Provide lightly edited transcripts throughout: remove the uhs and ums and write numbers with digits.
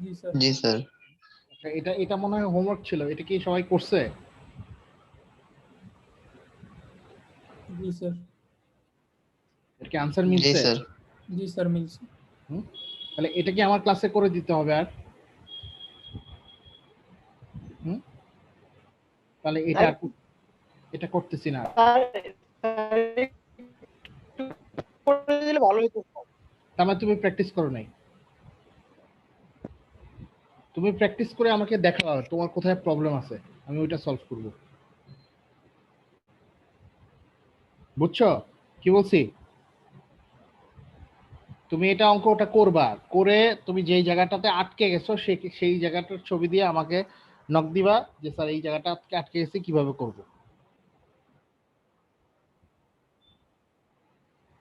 জি sir. জি sir. আচ্ছা, এটা এটা মনে হয় হোমওয়ার্ক ছিল, এটা কি সবাই করছে? জি স্যার। এর কি আনসার জি মিলছে? স্যার। জি স্যার মিলছে। হুম? তাহলে এটা কি আমার ক্লাসে করে দিতে হবে আর? হুম? তাহলে এটা এটা করতেছি না। তার মানে তুমি প্র্যাকটিস করো নাই। তুমি প্র্যাকটিস করে আমাকে দেখাও তোমার কোথায় প্রবলেম আছে, আমি ওইটা সলভ করব। বুঝছো কি বলছি? তুমি এটা অঙ্ক ওটা করবা, করে তুমি যেই জায়গাটাতে আটকে গেছো সেই জায়গাটার ছবি দিয়ে আমাকে নক দিবা যে স্যার এই জায়গাটা আটকে গেছে, কিভাবে করব।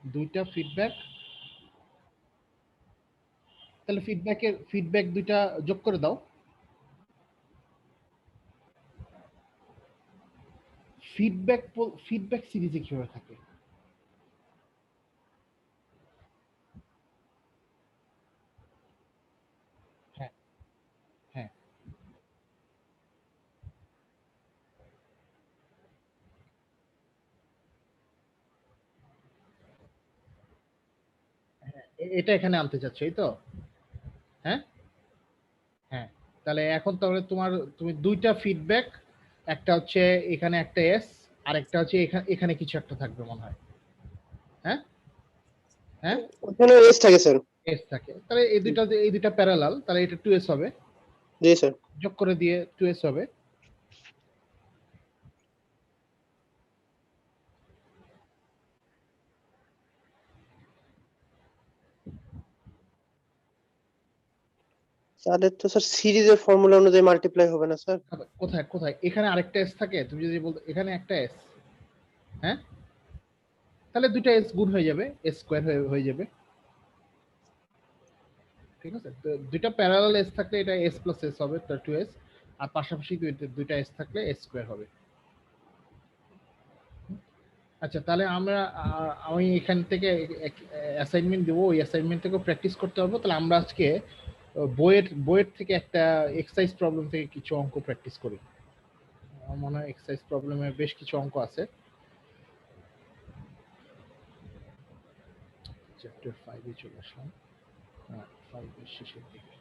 দুইটা ফিডব্যাক, তাহলে ফিডব্যাক দুইটা যোগ করে দাও। ফিডব্যাক সিরিজে কিভাবে থাকে? হ্যাঁ হ্যাঁ এটা এখানে আনতে চাচ্ছ, এই তো? হ্যাঁ হ্যাঁ। তাহলে এখন তাহলে তুমি দুইটা ফিডব্যাক, একটা হচ্ছে এখানে একটা এস, আর একটা হচ্ছে এখানে কিছু একটা থাকবে মনে হয়। হ্যাঁ হ্যাঁ, ওখানে এস থাকে স্যার। এস থাকে, তাহলে এই দুইটা প্যারালাল, তাহলে এটা 2s হবে। জি স্যার। যোগ করে দিয়ে 2s হবে। তাহলে তো স্যার সিরিজের ফর্মুলা অনুযায়ী মাল্টিপ্লাই হবে না স্যার? কোথায় কোথায় এখানে আরেকটা এস থাকে, তুমি যদি বলতো এখানে একটা এস, হ্যাঁ, তাহলে দুইটা এস গুণ হয়ে যাবে, এস স্কোয়ার হয়ে যাবে। ঠিক আছে, তো দুইটা প্যারালাল এস থাকলে এটা এস প্লাস এস হবে, তার 2s, আর পাশাপাশি দুইটা এস থাকলে এস স্কোয়ার হবে। আচ্ছা, তাহলে আমি এখান থেকে অ্যাসাইনমেন্ট দেবো, ওই অ্যাসাইনমেন্ট থেকে প্র্যাকটিস করতে হবে। তাহলে আমরা আজকে বইয়ের থেকে একটা এক্সারসাইজ প্রবলেম থেকে কিছু অঙ্ক প্র্যাকটিস করি। আমার মনে হয় এক্সারসাইজ প্রবলেমে বেশ কিছু অঙ্ক আছে। চ্যাপ্টার 5 এ চলে আসলাম, 5 এর শেষের দিকে।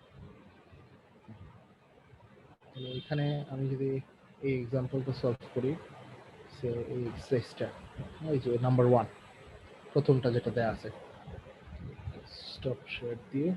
তাহলে এখানে আমি যদি এই এক্সাম্পলটা সলভ করি, সে এই এক্সারসাইজটা, এই যে নাম্বার 1 প্রথমটা যেটা দেয়া আছে, স্টপ শেয়ার দিয়ে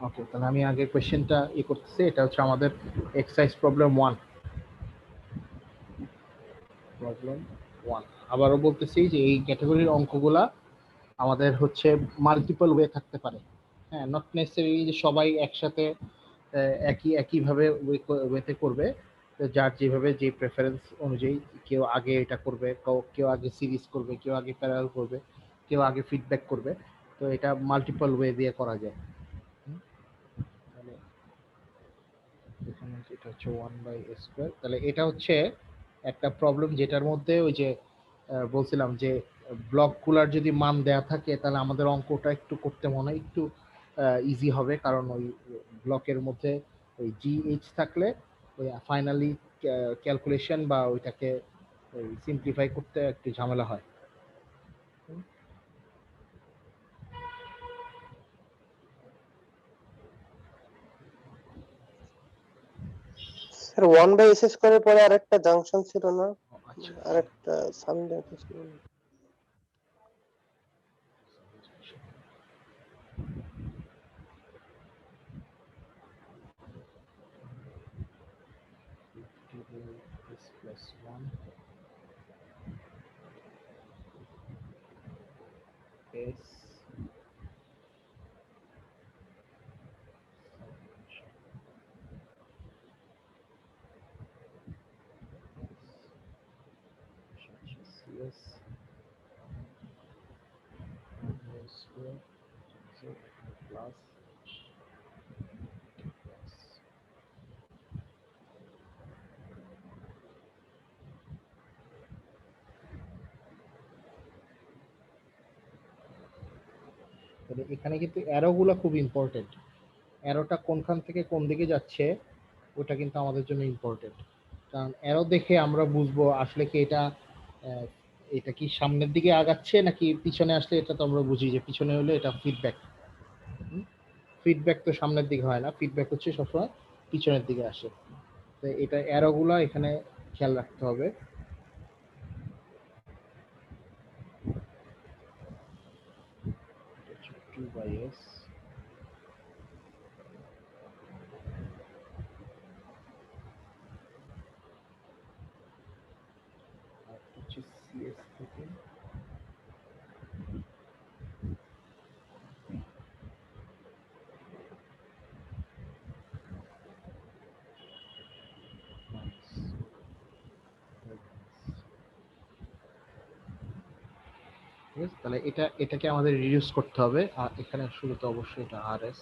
ওকে। তাহলে আমি আগে কোশ্চেনটা করতেছি। এটা হচ্ছে আমাদের এক্সারসাইজ প্রবলেম 1। আবারও বলতেছি যে এই ক্যাটাগরির অঙ্কগুলা আমাদের হচ্ছে মাল্টিপল ওয়ে থাকতে পারে। হ্যাঁ, নট নেসেসারি যে সবাই একসাথে একইভাবে ওয়েতে করবে। যার যেভাবে যে প্রেফারেন্স অনুযায়ী কেউ আগে এটা করবে, কেউ আগে সিরিজ করবে, কেউ আগে প্যারাল করবে, কেউ আগে ফিডব্যাক করবে। তো এটা মাল্টিপল ওয়ে দিয়ে করা যায়। তাহলে এখানে এটা হচ্ছে 1/a²। তাহলে এটা হচ্ছে একটা প্রবলেম যেটার মধ্যে ওই যে বলছিলাম যে ব্লকগুলার যদি মান দেয়া থাকে তাহলে আমাদের অঙ্কটা একটু করতে মনে হয় একটু ইজি হবে, কারণ ওই ব্লকের মধ্যে ওই GH থাকলে ওই ফাইনালি ক্যালকুলেশন বা ওইটাকে সিম্পলিফাই করতে একটু ঝামেলা হয়। স্যার 1/s করার পরে আরেকটা জাংশন ছিল না? আচ্ছা, আরেকটা সাইন জাংশন ছিল না? প্লাস তাহলে এখানে কিন্তু অ্যারোগুলো খুব ইম্পর্টেন্ট। অ্যারোটা কোনখান থেকে কোন দিকে যাচ্ছে ওটা কিন্তু আমাদের জন্য ইম্পর্টেন্ট, কারণ অ্যারো দেখে আমরা বুঝবো আসলে কি এটা কি সামনের দিকে আগাচ্ছে নাকি পিছনে আসলে। এটা তো আমরা বুঝি যে পিছনে হলে এটা ফিডব্যাক। ফিডব্যাক তো সামনের দিকে হয় না, ফিডব্যাক হচ্ছে সবসময় পিছনের দিকে আসে। তো এটা অ্যারোগুলো এখানে খেয়াল রাখতে হবে। টু বাই এস হচ্ছে সিএস থেকে তাহলে এটাকে আমাদের রিডিউস করতে হবে। আর এখানে শুরুতে অবশ্যই এটা আরএস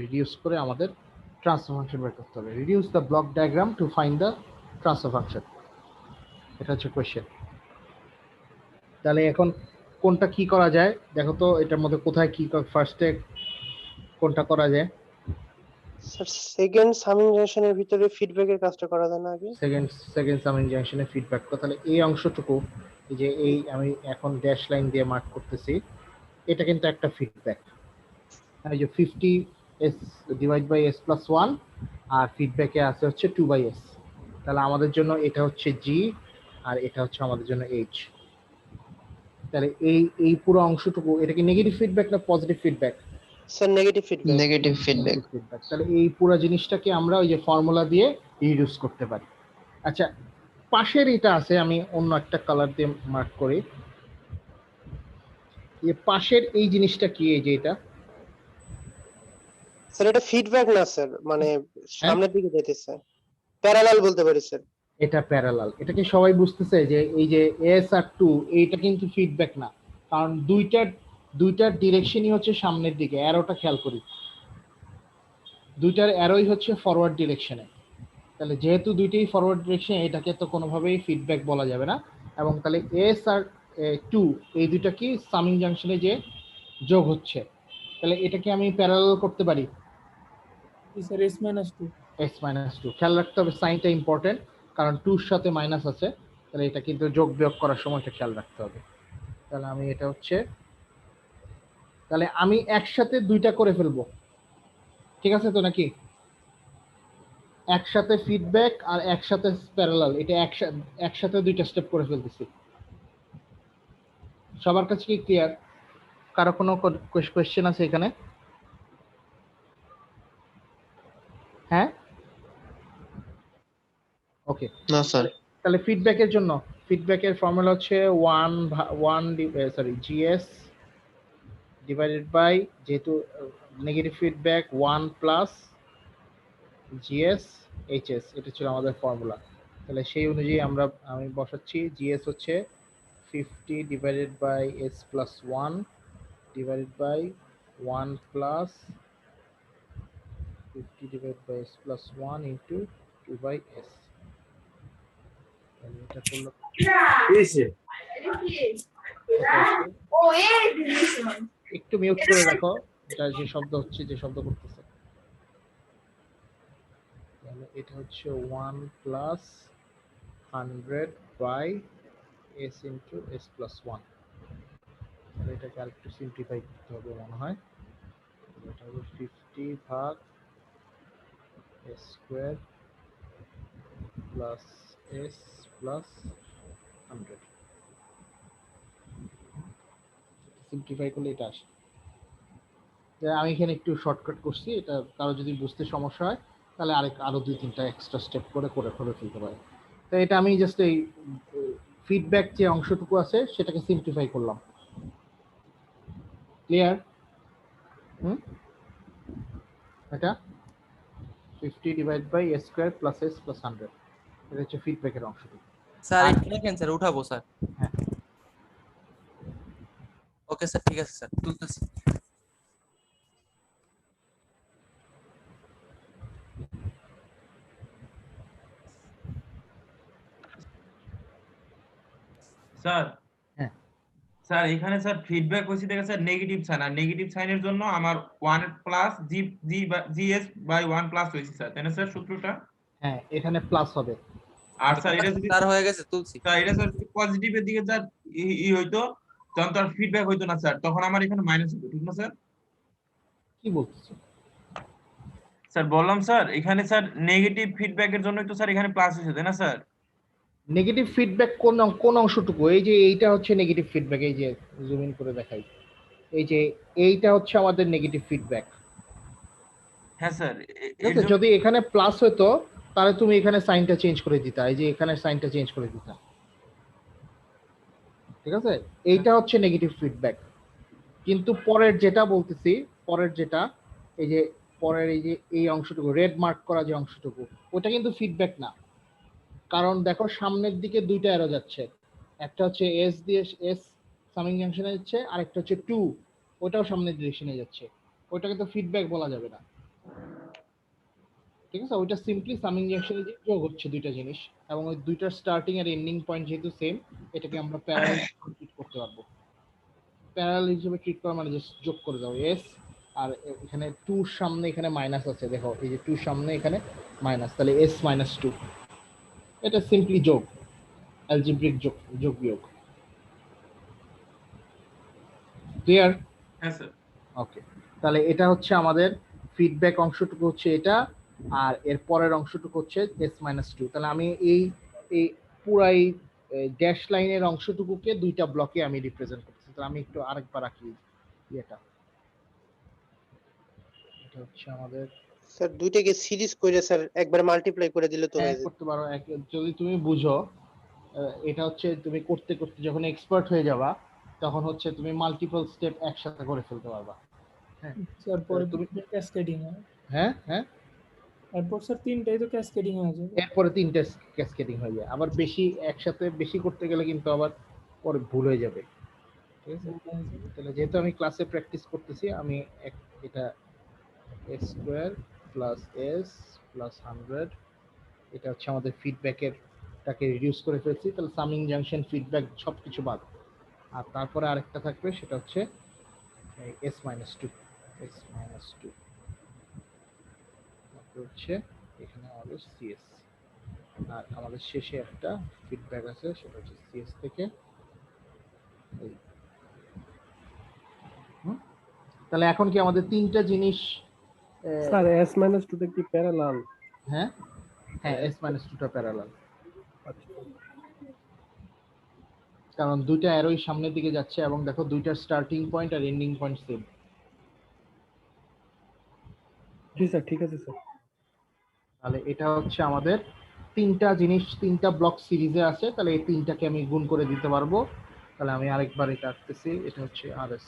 রিডিউস করে আমাদের ট্রান্সফার ফাংশন বের করতে হবে। Reduce the block diagram to find the transfer function, এটা হচ্ছে কোয়েশ্চেন। তাহলে এখন কোনটা কি করা যায় দেখো তো, এটার মধ্যে কোথায় কি ফার্স্টে কোনটা করা যায়? স্যার সেকেন্ড সামিং জংশনের ভিতরে ফিডব্যাকের কাজটা করা যায় না আগে? সেকেন্ড সামিং জাংশনে ফিডব্যাক। তাহলে এই অংশটুকু এই যে এই আমি এখন ড্যাশ লাইন দিয়ে মার্ক করতেছি, এটা কিন্তু একটা ফিডব্যাক। এই যে 50 s divide by s plus 1 আর ফিডব্যাকে আছে হচ্ছে 2 বাই s। তাহলে আমাদের জন্য এটা হচ্ছে g আর এটা হচ্ছে আমাদের জন্য h। তাহলে এই পুরো অংশটুকু এটা কি নেগেটিভ ফিডব্যাক না positive feedback? Sir negative feedback. Negative feedback. তাহলে এই পুরো জিনিসটাকে আমরা ওই যে ফর্মুলা দিয়ে রিডিউস করতে পারি। আচ্ছা, পাশের এটা আছে, আমি অন্য একটা কালার দিয়ে মার্ক করি। এই পাশের এই জিনিসটা কি? এই যে এটা স্যার এটা ফিডব্যাক না স্যার, মানে সামনের দিকে যেতেছে, প্যারালাল বলতে পারি স্যার। এটা প্যারালাল। এটা কি সবাই বুঝতেছে যে এই যে এস আর 2 এইটা কিন্তু ফিডব্যাক না, কারণ দুইটার ডিরেকশনই হচ্ছে সামনের দিকে। অ্যারোটা খেয়াল করি, দুইটার অ্যারোই হচ্ছে ফরওয়ার্ড ডিরেকশনে। তাহলে যেহেতু দুইটাই ফরওয়ার্ড ডিরেকশন, এটাকে তো কোনোভাবেই ফিডব্যাক বলা যাবে না। এবং তাহলে এস আর 2 এই দুইটা কি সামিং জাংশনে যে যোগ হচ্ছে, তাহলে এটাকে আমি প্যারালাল করতে পারি। জি স্যার, s-2। s-2 খেয়াল রাখতে হবে, সাইনটা ইম্পর্টেন্ট, কারণ 2 এর সাথে মাইনাস আছে। তাহলে এটা কিন্তু যোগ বিয়োগ করার সময় এটা খেয়াল রাখতে হবে। তাহলে আমি এটা হচ্ছে, তাহলে আমি একসাথে দুইটা করে ফেলবো, ঠিক আছে তো নাকি? একসাথে ফিডব্যাক আর একসাথে প্যারালাল, এটা একসাথে দুইটা স্টেপ করে ফেলতেছি। সবার কাছে কি ক্লিয়ার? কারো কোনো কোয়েশ্চেন আছে এখানে? হ্যাঁ, ওকে। না স্যার। তাহলে ফিডব্যাকের ফর্মুলা হচ্ছে 1 GS ডিভাইডেড বাই, যেহেতু negative feedback 1 plus GS HS, এটা ছিল আমাদের ফর্মুলা। তাহলে সেই অনুযায়ী আমি বসাচ্ছি। GS হচ্ছে 50 divided by s plus 1 divided by 1 plus 50 divided by s plus 1 into 2 by s। এটা করলে একটু মিউট করে রাখো, এটা যে শব্দ হচ্ছে, যে শব্দ করতেছে। তাহলে এটা হচ্ছে 1 plus 100 by s into s plus 1। তাহলে এটাকে আরেকটু সিম্পলিফাই করতে হবে মনে হয়। এটা হবে 50 ভাগ s square plus s plus 100। Simplify করলে এটা আসে। আমি এখানে একটু শর্টকাট করছি, এটা কারো যদি বুঝতে সমস্যা হয় তাহলে আরো 2-3টা এক্সট্রা স্টেপ করে ফেলতে পারে। তো এটা আমি জাস্ট এই ফিডব্যাক যে অংশটুকু আছে সেটাকে সিম্পলিফাই করলাম। ক্লিয়ার? এটা 50 divide by s square plus s plus 100, এটা হচ্ছে ফিডব্যাকের অংশটুকু। স্যার একটু দেখেন স্যার, উঠাবো স্যার। হ্যাঁ, ওকে স্যার, ঠিক আছে স্যার, তুলতেছি। স্যার হ্যাঁ। স্যার এখানে স্যার ফিডব্যাক হইছে দেখে স্যার নেগেটিভ সাইন, আর নেগেটিভ সাইনের জন্য আমার 1 প্লাস জিএস বাই 1 প্লাস হইছে স্যার, তাই না স্যার সূত্রটা? হ্যাঁ, এখানে প্লাস হবে। আর স্যার এটা যদি স্যার হয়ে গেছে, তুলছি। স্যার এটা স্যার যদি পজিটিভের দিকে স্যার হইতো, তখন তো আর ফিডব্যাক হইতো না স্যার, তখন আমার এখানে মাইনাস হতো, ঠিক না স্যার? কি বলতেছো? স্যার বললাম স্যার এখানে স্যার নেগেটিভ ফিডব্যাকের জন্যই তো স্যার এখানে প্লাস হয়েছে, তাই না স্যার? নেগেটিভ ফিডব্যাক কোন অংশটুকু? এই যে এইটা হচ্ছে নেগেটিভ ফিডব্যাক, এই যে জুম ইন করে দেখাই, এই যে এইটা হচ্ছে আমাদের নেগেটিভ ফিডব্যাক। হ্যাঁ স্যার ঠিক আছে, যদি এখানে প্লাস হতো তাহলে তুমি এখানে সাইনটা চেঞ্জ করে দিতা, এই যে এখানে সাইনটা চেঞ্জ করে দিতা। ঠিক আছে, এইটা হচ্ছে নেগেটিভ ফিডব্যাক। কিন্তু পরের যেটা বলতেছি, পরের যেটা এই যে পরের এই যে এই অংশটুকু রেড মার্ক করা যে অংশটুকু, ওটা কিন্তু ফিডব্যাক না। কারণ দেখো সামনের দিকে দুইটা অ্যারো যাচ্ছে, একটা হচ্ছে এস দিয়ে এস সামিং জাংশনে যাচ্ছে, আর একটা হচ্ছে 2, ওটাও সামনের ডিরেকশনে যাচ্ছে, ওটাকে তো ফিডব্যাক বলা যাবে না। ঠিক আছে, ওইটা সিম্পলি সামিং জাংশনে যে যোগ হচ্ছে দুইটা জিনিস, এবং ওই দুইটার স্টার্টিং আর এন্ডিং পয়েন্ট যেহেতু সেম, এটাকে আমরা প্যারালাল ট্রিট করতে পারবো। প্যারালাল হিসেবে ট্রিট করা মানে জাস্ট যোগ করে দাও এস, আর এখানে 2 সামনে এখানে মাইনাস আছে, দেখো এই যে 2 সামনে এখানে মাইনাস, তাহলে এস মাইনাস 2, এটা সিম্পলি যোগ, অ্যালজেব্রিক যোগ, যোগ বিয়োগ। ক্লিয়ার? হ্যাঁ স্যার। ওকে, তাহলে এটা হচ্ছে আমাদের ফিডব্যাক অংশটুকু হচ্ছে এটা, আর এর পরের অংশটুকু হচ্ছে এস মাইনাস 2। তাহলে আমি এই এই পুরাই ড্যাশ লাইনের অংশটুকুকে দুইটা ব্লকে আমি রিপ্রেজেন্ট করতেছি। তাহলে আমি একটু আরেকবার আঁকি এটা। এটা হচ্ছে আমাদের, স্যার দুইটাকে সিরিজ করে স্যার একবার মাল্টিপ্লাই করে দিলে তো হয়ে যাবে। করতে পারো যদি তুমি বুঝো। এটা হচ্ছে তুমি করতে করতে যখন এক্সপার্ট হয়ে যাবা, তখন হচ্ছে তুমি মাল্টিপল স্টেপ একসাথে করে ফেলতে পারবা। হ্যাঁ স্যার পরে তুমি, ক্যাসকেডিং হয়। হ্যাঁ হ্যাঁ, এরপর স্যার তিনটাই তো ক্যাসকেডিং হয়ে যাবে। এরপরে 3টে ক্যাসকেডিং হয়ে যায়। আবার বেশি একসাথে বেশি করতে গেলে কিন্তু আবার পরে ভুল হয়ে যাবে। ঠিক আছে, তাহলে যেহেতু আমি ক্লাসে প্র্যাকটিস করতেছি, আমি এটা S square plus S plus 100, এটা হচ্ছে আমাদের ফিডব্যাকের টাকে রিডিউস করে ফেলছি। তাহলে সামিং জাংশন ফিডব্যাক সবকিছু বাদ, আর তারপরে আরেকটা থাকবে, সেটা হচ্ছে এস মাইনাস 2, এস মাইনাস 2 হচ্ছে এখানে আমাদের সিএস, আর আমাদের শেষে একটা ফিডব্যাক আছে, সেটা হচ্ছে সিএস থেকে এই। তাহলে এখন কি আমাদের তিনটা জিনিস, স্যার s - 2 টা কি প্যারালাল? হ্যাঁ হ্যাঁ, এস মাইনাস 2টা প্যারালাল, কারণ দুইটা অ্যারোই সামনের দিকে যাচ্ছে, এবং দেখো দুইটার স্টার্টিং পয়েন্ট আর এন্ডিং পয়েন্ট সেম। জি স্যার, ঠিক আছে স্যার। তাহলে এটা হচ্ছে আমাদের তিনটা জিনিস, তিনটা ব্লক সিরিজে আছে, তাহলে এই তিনটাকে আমি গুণ করে দিতে পারবো। তাহলে আমি আরেকবার এটা আঁকতেছি, এটা হচ্ছে আরএস,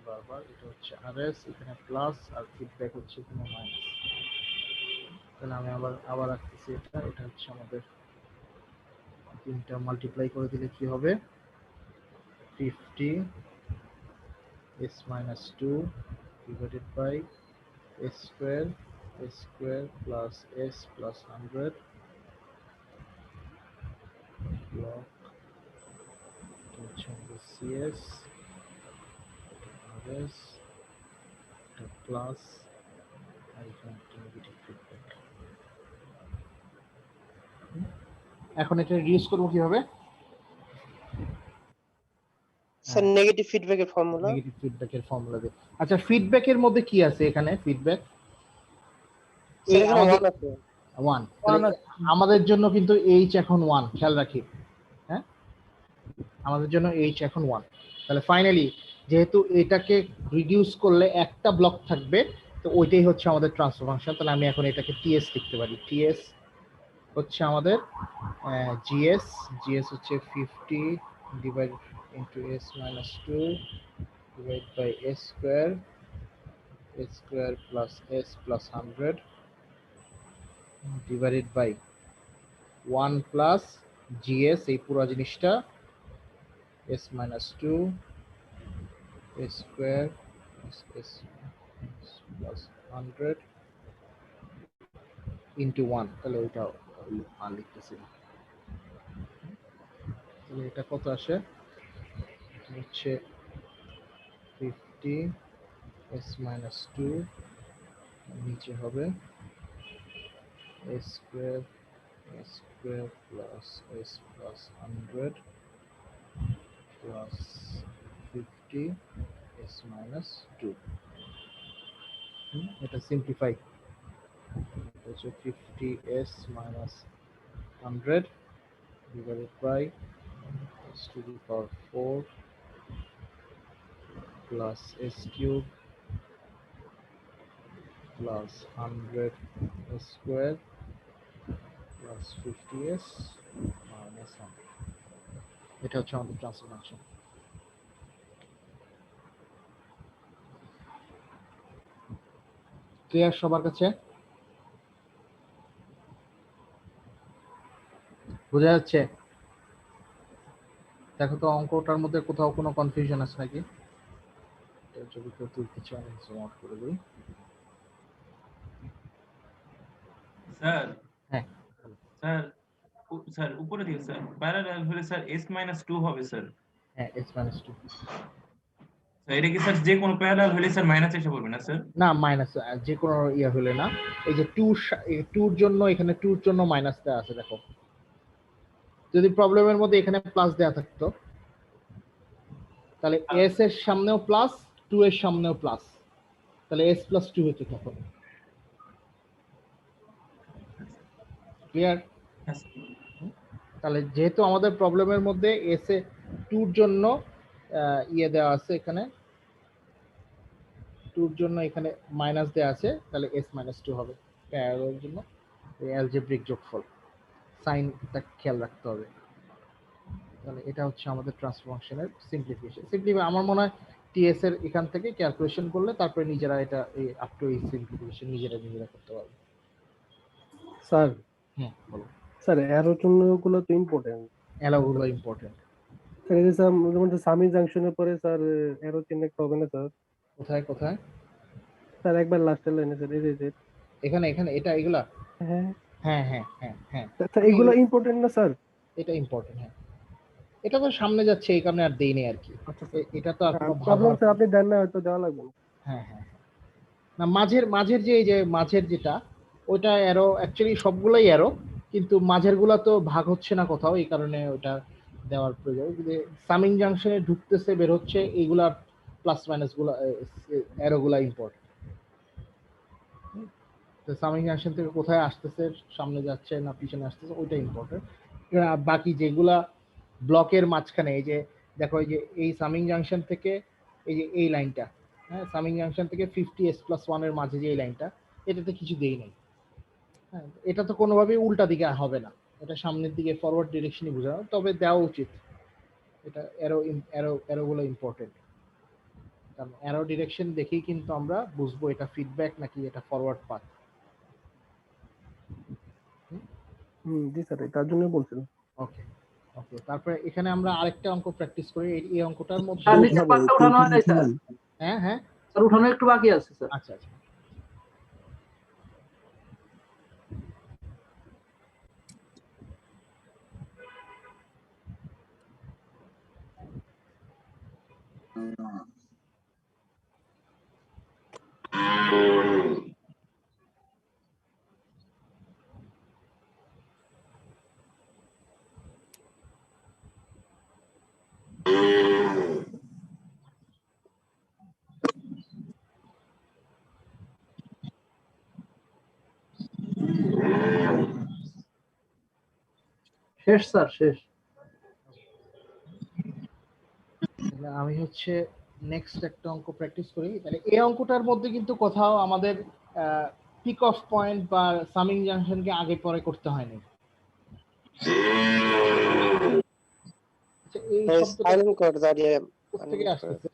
বারবার এটা হচ্ছে আরএস, এখানে প্লাস, আর ফিডব্যাক হচ্ছে এখানে মাইনাস। তাহলে আমি আবার আঁকতেছি এটা, এটা হচ্ছে আমাদের তিনটা মাল্টিপ্লাই করে দিলে কি হবে, 50 s minus 2 divided by s square plus s plus 100 block CS rs plus negative feedback। এখন এটা রিডিউস করব কিভাবে? স্যার নেগেটিভ ফিডব্যাকের ফর্মুলা। নেগেটিভ ফিডব্যাকের ফর্মুলা দিয়ে। আচ্ছা, ফিডব্যাকের মধ্যে কি আছে এখানে? ফিডব্যাক এখানে 1 আছে। 1, আমাদের জন্য কিন্তু h এখন 1, খেয়াল রাখি। হ্যাঁ, আমাদের জন্য h এখন 1। তাহলে ফাইনালি যেহেতু এটাকে রিডিউস করলে একটা ব্লক থাকবে, তো ওইটাই হচ্ছে আমাদের ট্রান্সফার ফাংশন। তাহলে আমি এখন এটাকে ts লিখতে পারি। ts হচ্ছে আমাদের gs হচ্ছে 50 divide into s minus 2 divide by s square plus s plus 100 divided by 1 plus gs, এই পুরো জিনিসটা s minus 2 s square s plus 100 into 1, তাহলে ওইটা লিখতেছি। তাহলে এটা কত আসে? এটা হচ্ছে 50 s minus 2 নিচে হবে s square plus s plus 100 plus 50 s minus 2. এটা সিম্পলিফাই হচ্ছে 50s minus 100 divided by s to the power 4 plus s cube plus 100 s square plus 50s minus 100. এটা হচ্ছে আমাদের ট্রান্সফার ফাংশন। ক্লিয়ার সবার কাছে? বোঝা যাচ্ছে? দেখো তো অঙ্কটার মধ্যে কোথাও কোনো কনফিউশন আছে নাকি? যদি কেউ কিছু আমি জুম আউট করে দিই। স্যার হ্যাঁ স্যার স্যার উপরে দিকে স্যার প্যারালাল হলে স্যার s-2 হবে স্যার। হ্যাঁ s minus 2 স্যার এটা কি স্যার যে কোনো প্যারালাল হলে স্যার মাইনাস এসে পড়বে না স্যার? না মাইনাস যে কোনো ইয়ে হলে না, এই যে 2 এর জন্য এখানে 2 এর জন্য মাইনাস দেওয়া আছে। দেখো যদি প্রবলেমের মধ্যে এখানে প্লাস দেওয়া থাকতো তাহলে s এর সামনেও প্লাস 2 এর সামনেও প্লাস, তাহলে s plus 2 হতো তখন। ক্লিয়ার? তাহলে যেহেতু আমাদের প্রবলেমের মধ্যে s এ 2 এর জন্য ইয়ে দেওয়া আছে, এখানে 2 এর জন্য এখানে মাইনাস দেওয়া আছে, তাহলে s minus 2 হবে প্যারালালের জন্য। এই অ্যালজেব্রিক যোগফল সাইনটা খেয়াল রাখতে হবে। তাহলে এটা হচ্ছে আমাদের ট্রান্সফার ফাংশনের সিম্পলিফিকেশন। সিম্পলিফাই আমার মনে হয় টিএস এর এখান থেকে ক্যালকুলেশন করলে তারপরে নিজেরা এটা এই আপ টু এই সিম্পলিফিকেশন নিজেরা করতে পারবে। স্যার হ্যাঁ বলো। স্যার অ্যারো চিহ্নগুলো তো ইম্পর্টেন্ট। অ্যালোগুলো ইম্পর্টেন্ট। স্যার এই যে স্যার যেমন সামি জাংশনের পরে স্যার অ্যারো চিহ্ন একটা হবে না স্যার? কোথায় কোথায়? স্যার একবার লাস্টের লাইনে স্যার এই যে এখানে এখানে এটা এগুলা। হ্যাঁ হ্যাঁ হ্যাঁ হ্যাঁ হ্যাঁ স্যার এগুলো ইম্পর্টেন্ট না স্যার? এটা ইম্পর্টেন্ট। হ্যাঁ এটা তো সামনে যাচ্ছে এই কারণে আর দেই নেই আর কি। আচ্ছা এটা তো আর কোনো প্রবলেম স্যার আপনি দেন না, হয়তো দেওয়া লাগবে না। হ্যাঁ হ্যাঁ না মাঝের যে এই যে মাঝের যেটা ওটা অ্যারো অ্যাকচুয়ালি সবগুলাই অ্যারো, কিন্তু মাঝের গুলা তো ভাগ হচ্ছে না কোথাও, এই কারণে ওটা দেওয়ার প্রয়োজন। যদি সামিং জাংশনে ঢুকতেছে বের হচ্ছে এইগুলা প্লাস মাইনাস গুলা অ্যারো গুলা ইম্পর্টেন্ট। তো সামিং জাংশন থেকে কোথায় আসতেছে, সামনে যাচ্ছে না পিছনে আসতেছে, ওইটা ইম্পর্টেন্ট। বাকি যেগুলা ব্লকের মাঝখানে এই যে দেখো এই যে এই সামিং জাংশন থেকে এই যে এই লাইনটা, হ্যাঁ সামিং জাংশন থেকে 50s+1 এর মাঝে যে এই লাইনটা, এটাতে কিছু দেই নাই। হ্যাঁ এটা তো কোনোভাবেই উল্টা দিকে হবে না, এটা সামনের দিকে ফরওয়ার্ড ডিরেকশনই বোঝানো, তবে দেওয়া উচিত। এটা অ্যারোগুলো ইম্পর্টেন্ট, কারণ অ্যারো ডিরেকশন দেখেই কিন্তু আমরা বুঝবো এটা ফিডব্যাক নাকি এটা ফরওয়ার্ড পাথ। জি স্যার তার জন্য বলছিলাম। ওকে ওকে তারপরে এখানে আমরা আরেকটা অঙ্ক প্র্যাকটিস করি। এই অঙ্কটার মধ্যে উঠানো হয় নাই স্যার। হ্যাঁ হ্যাঁ স্যার উঠানো একটু বাকি আছে স্যার। আচ্ছা আচ্ছা শেষ স্যার শেষ। আমি হচ্ছে নেক্সট একটা অঙ্ক প্র্যাকটিস করি। তাহলে এই অঙ্কটার মধ্যে কিন্তু কোথাও আমাদের পিক অফ পয়েন্ট বা সামিং জাংশনকে আগে পরে করতে হয়নি। আচ্ছা এই শব্দটা সাইলেন্ট করে দাঁড়িয়ে কোথা থেকে আসতেছে,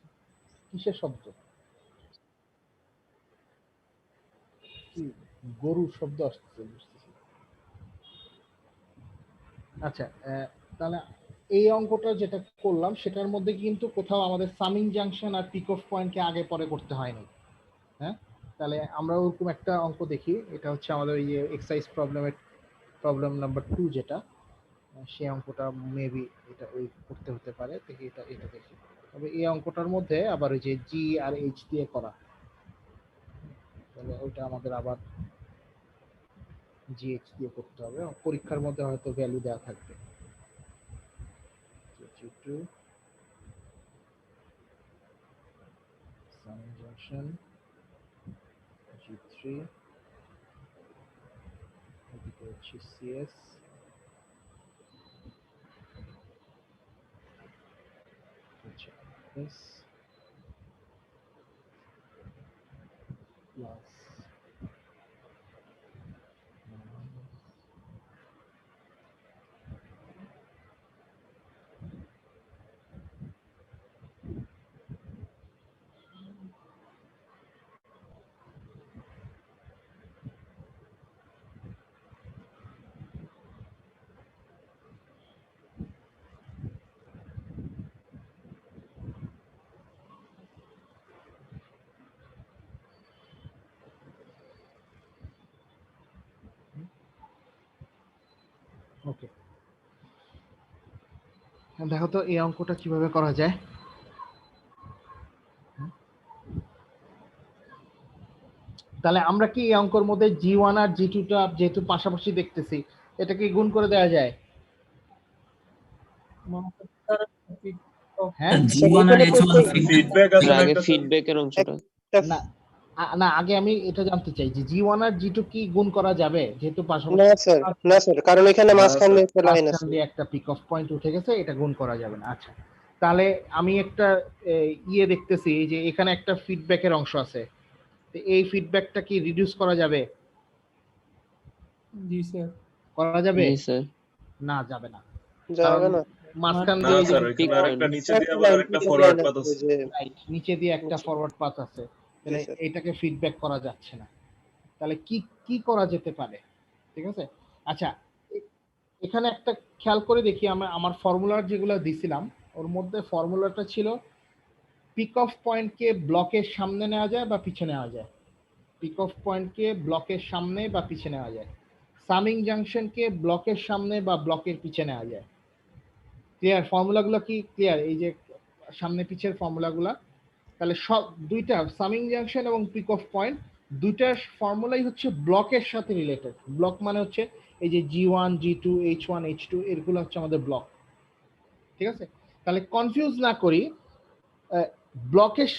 কিসের শব্দ? কি গরুর শব্দ আসতেছে বুঝতেছি। আচ্ছা তাহলে এই অঙ্কটা যেটা করলাম সেটার মধ্যে কিন্তু কোথাও আমাদের সামিং জাংশন আর পিক অফ পয়েন্টকে আগে পরে করতে হয়নি। হ্যাঁ তাহলে আমরা ওরকম একটা অঙ্ক দেখি। এটা হচ্ছে আমাদের ওই যে এক্সারসাইজ প্রবলেম নাম্বার 2 যেটা সেই অঙ্কটা মেবি এটা ওই করতে হতে পারে থেকে এটা এটা দেখি। তবে এই অঙ্কটার মধ্যে আবার ওই যে জি আর এইচ দিয়ে করা, তাহলে ওইটা আমাদের আবার জিএইচ দিয়ে করতে হবে। পরীক্ষার মধ্যে হয়তো ভ্যালু দেওয়া থাকবে। G2 summing junction G3 এদিকে হচ্ছে CS হচ্ছে S plus ওকে। দেখো তো এই অঙ্কটা কিভাবে করা যায়। তাহলে আমরা কি এই অঙ্কের মধ্যে G1 আর G2 টা যেহেতু পাশাপাশি দেখতেছি, এটাকে গুণ করে দেওয়া যায়? হ্যাঁ G1 আর H1 ফিডব্যাক আসলে আগে একটা ফিডব্যাকের অংশটা না না, আগে আমি এটা জানতে চাই যে G1 আর G2 কি গুণ করা যাবে যেহেতু পাশাপাশি? না স্যার, কারণ এখানে মাঝখান দিয়ে একটা লাইন আছে। একটা পিক অফ পয়েন্ট উঠে গেছে, এটা গুণ করা যাবে না। আচ্ছা, তাহলে আমি একটা ইয়ে দেখতেছি যে এখানে একটা ফিডব্যাকের অংশ আছে, তো এই ফিডব্যাকটা কি রিডিউস করা যাবে? জি স্যার। করা যাবে? জি স্যার। না, যাবে না। যাবে না। মাঝখান না দিয়ে স্যার, এখানে আরেকটা নিচে দিয়ে আবার আরেকটা ফরওয়ার্ড পাথ আছে। নিচে দিয়ে একটা ফরওয়ার্ড পাথ আছে, তাহলে এটাকে ফিডব্যাক করা যাচ্ছে না। তাহলে কি কি করা যেতে পারে? ঠিক আছে, আচ্ছা এখানে একটা খেয়াল করে দেখি, আমার ফর্মুলার যেগুলো দিছিলাম ওর মধ্যে ফর্মুলাটা ছিল পিক অফ পয়েন্টকে ব্লকের সামনে নেওয়া যায় বা পিছনে নেওয়া যায়। পিক অফ পয়েন্টকে ব্লকের সামনে বা পিছনে নেওয়া যায়। সামিং জাংশনকে ব্লকের সামনে বা ব্লকের পিছনে নেওয়া যায়। ক্লিয়ার? ফর্মুলাগুলো কি ক্লিয়ার? এই যে সামনে পিছের ফর্মুলাগুলো, তাহলে সব দুইটা সামিং জাংশন এবং পিক অফ পয়েন্ট দুইটার ফর্মুলাই হচ্ছে ব্লকের সাথে রিলেটেড। ব্লক মানে হচ্ছে এই যে G1 G2 H1 H2 এগুলো হচ্ছে আমাদের ব্লক। ঠিক আছে, তাহলে কনফিউজ না করি, ব্লকের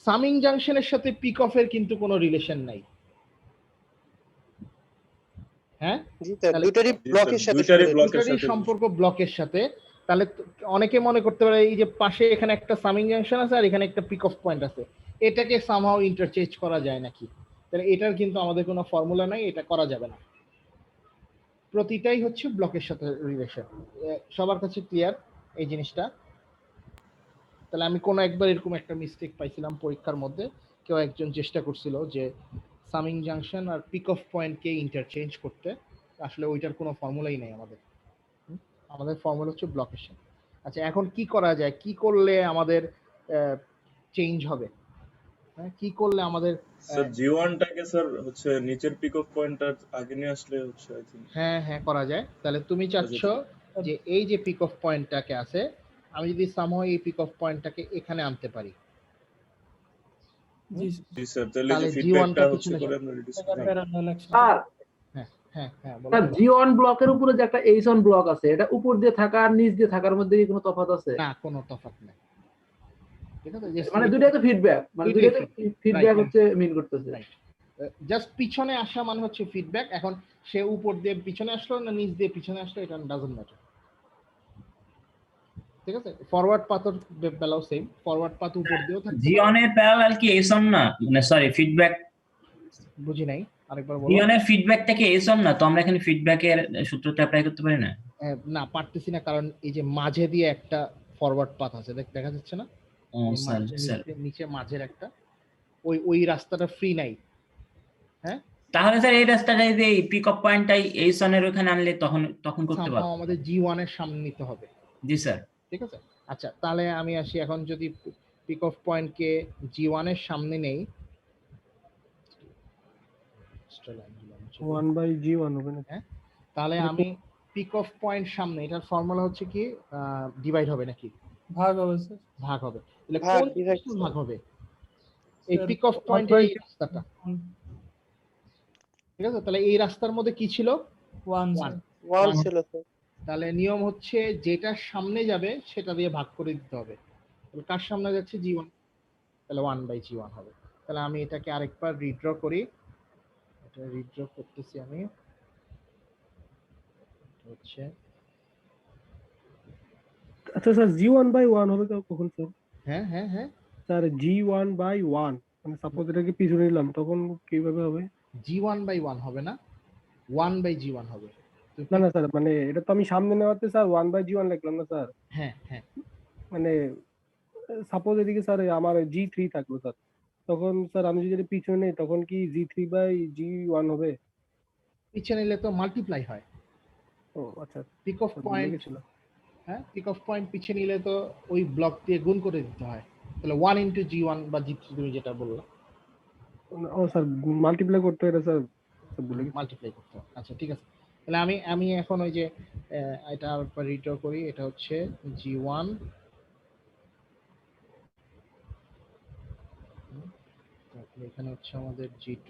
সামিং জাংশনের সাথে পিক অফের কিন্তু কোনো রিলেশন নাই। হ্যাঁ, দুইটারই ব্লকের সাথে সম্পর্ক ব্লকের সাথে। তাহলে অনেকে মনে করতে পারে এই যে পাশে এখানে একটা সামিং জাংশন আছে আর এখানে একটা পিক অফ পয়েন্ট আছে, এটাকে সামহাউ ইন্টারচেঞ্জ করা যায় নাকি? তাহলে এটার কিন্তু আমাদের কোনো ফর্মুলা নাই, এটা করা যাবে না। প্রতিটাই হচ্ছে ব্লকের সাথে রিলেশন। সবার কাছে ক্লিয়ার এই জিনিসটা? তাহলে আমি কোনো একবার এরকম একটা মিস্টেক পাইছিলাম পরীক্ষার মধ্যে, কেউ একজন চেষ্টা করছিল যে সামিং জাংশন আর পিক অফ পয়েন্টকে ইন্টারচেঞ্জ করতে, আসলে ওইটার কোনো ফর্মুলাই নেই আমাদের। আমাদের ফর্মুলা হচ্ছে ব্লকের সাথে। আচ্ছা, এখন কি করা যায়? কি করলে আমাদের চেঞ্জ হবে? হ্যাঁ, কি করলে আমাদের স্যার G1 টাকে স্যার হচ্ছে নিচের পিক অফ পয়েন্টটার আগে নিয়ে আসলে হচ্ছে আই থিং। হ্যাঁ হ্যাঁ, করা যায়। তাহলে তুমি চাচ্ছ যে এই যে পিক অফ পয়েন্টটাকে আছে, আমি যদি সামহাউ এই পিক অফ পয়েন্টটাকে এখানে আনতে পারি। জি স্যার, তাহলে যে ফিডব্যাকটা হচ্ছে করে আমরা রিডিউস করব। আর হ্যাঁ হ্যাঁ, বলো। G1 ব্লকের উপরে যে একটা H1 ব্লক আছে, এটা উপর দিয়ে থাকা আর নিচ দিয়ে থাকার মধ্যে কি কোনো তফাৎ আছে? না, কোনো তফাৎ নেই। ঠিক আছে, মানে দুইটাই তো ফিডব্যাক, মানে দুইটাই তো ফিডব্যাক হচ্ছে মিন করতেছে। জাস্ট পিছনে আসা মানে হচ্ছে ফিডব্যাক। এখন সে উপর দিয়ে পিছনে আসলো না নিচ দিয়ে পিছনে আসলো, এটা ডাজন্ট ম্যাটার। ঠিক আছে, ফরওয়ার্ড পাথর বেলাও সেম, ফরওয়ার্ড পাথ উপর দিয়েও থাকে। G1 এর প্যারালাল কি H1 না? মানে সরি, ফিডব্যাক বুঝি নাই, আরেকবার বলো। G1 এর ফিডব্যাকটা কি H1 না? তো আমরা এখানে ফিডব্যাকের সূত্রটা অ্যাপ্লাই করতে পারি না? না, পারতেছি না, কারণ এই যে মাঝে দিয়ে একটা ফরওয়ার্ড পাথ আছে, দেখা যাচ্ছে না? ও স্যার, নিচে মাঝের একটা ওই রাস্তাটা ফ্রি নাই। হ্যাঁ, তাহলে স্যার এই রাস্তাটা যদি এই পিক অফ পয়েন্টটাই H1 এর ওখানে আনলে তখন করতে পারবো। আমাদের G1 এর সামনে নিতে হবে। জি স্যার। ঠিক আছে, আচ্ছা তাহলে আমি আসি, এখন যদি পিক অফ পয়েন্টকে G1 এর সামনে নেই, 1/G1 হবে না? হ্যাঁ, তাহলে আমি পিক অফ পয়েন্ট সামনে, এটার ফর্মুলা হচ্ছে কি ডিভাইড হবে নাকি ভাগ হবে স্যার। ভাগ হবে, তাহলে ভাগ, কোন divide, জিনিসটা ভাগ হবে? এই স্যার, পিক অফ পয়েন্টের এই রাস্তাটা, ঠিক আছে? তাহলে এই রাস্তার মধ্যে কি ছিল? 1 ওয়ান। 1 ছিল স্যার। তাহলে নিয়ম হচ্ছে যেটার সামনে যাবে সেটা দিয়ে ভাগ করে দিতে হবে। তাহলে কার সামনে যাচ্ছে? জি1, তাহলে 1/g1 হবে। তাহলে আমি এটাকে আরেকবার রিড্র করি, এটা রিড্র করতেছি আমি, হচ্ছে আচ্ছা স্যার G1/1 হবে কখন স্যার? হ্যাঁ হ্যাঁ হ্যাঁ, স্যার G1/1 মানে সাপোজ এটাকে পিছনে নিলাম তখন কিভাবে হবে? g1/1 হবে না, 1/g1 হবে। না না স্যার, মানে এটা তো আমি সামনে নেওয়াতে স্যার 1/G1 লিখলাম না স্যার। হ্যাঁ হ্যাঁ, মানে সাপোজ এদিকে স্যার আমার G3 থাকলো স্যার, তখন স্যার আমি যদি এটা পিছনে নেই তখন কি G3/G1 হবে? পিছনে নিলে তো মাল্টিপ্লাই হয়। ও আচ্ছা, পিক অফ ভুলে পয়েন্ট, গেছিলাম। হ্যাঁ পিক অফ পয়েন্ট পিছিয়ে নিলে তো ওই ব্লক দিয়ে গুণ করে দিতে হয়। তাহলে 1 ইন্টু g1 বা g3 তুমি যেটা বললা, ও স্যার মাল্টিপ্লাই করতে হয় এটা স্যার, ভুলে গেছি। মাল্টিপ্লাই করতে হয়। আচ্ছা ঠিক আছে, তাহলে আমি এখন ওই যে এটা আবার রিড্র করি, এটা হচ্ছে g1, তারপরে এখানে হচ্ছে আমাদের g2,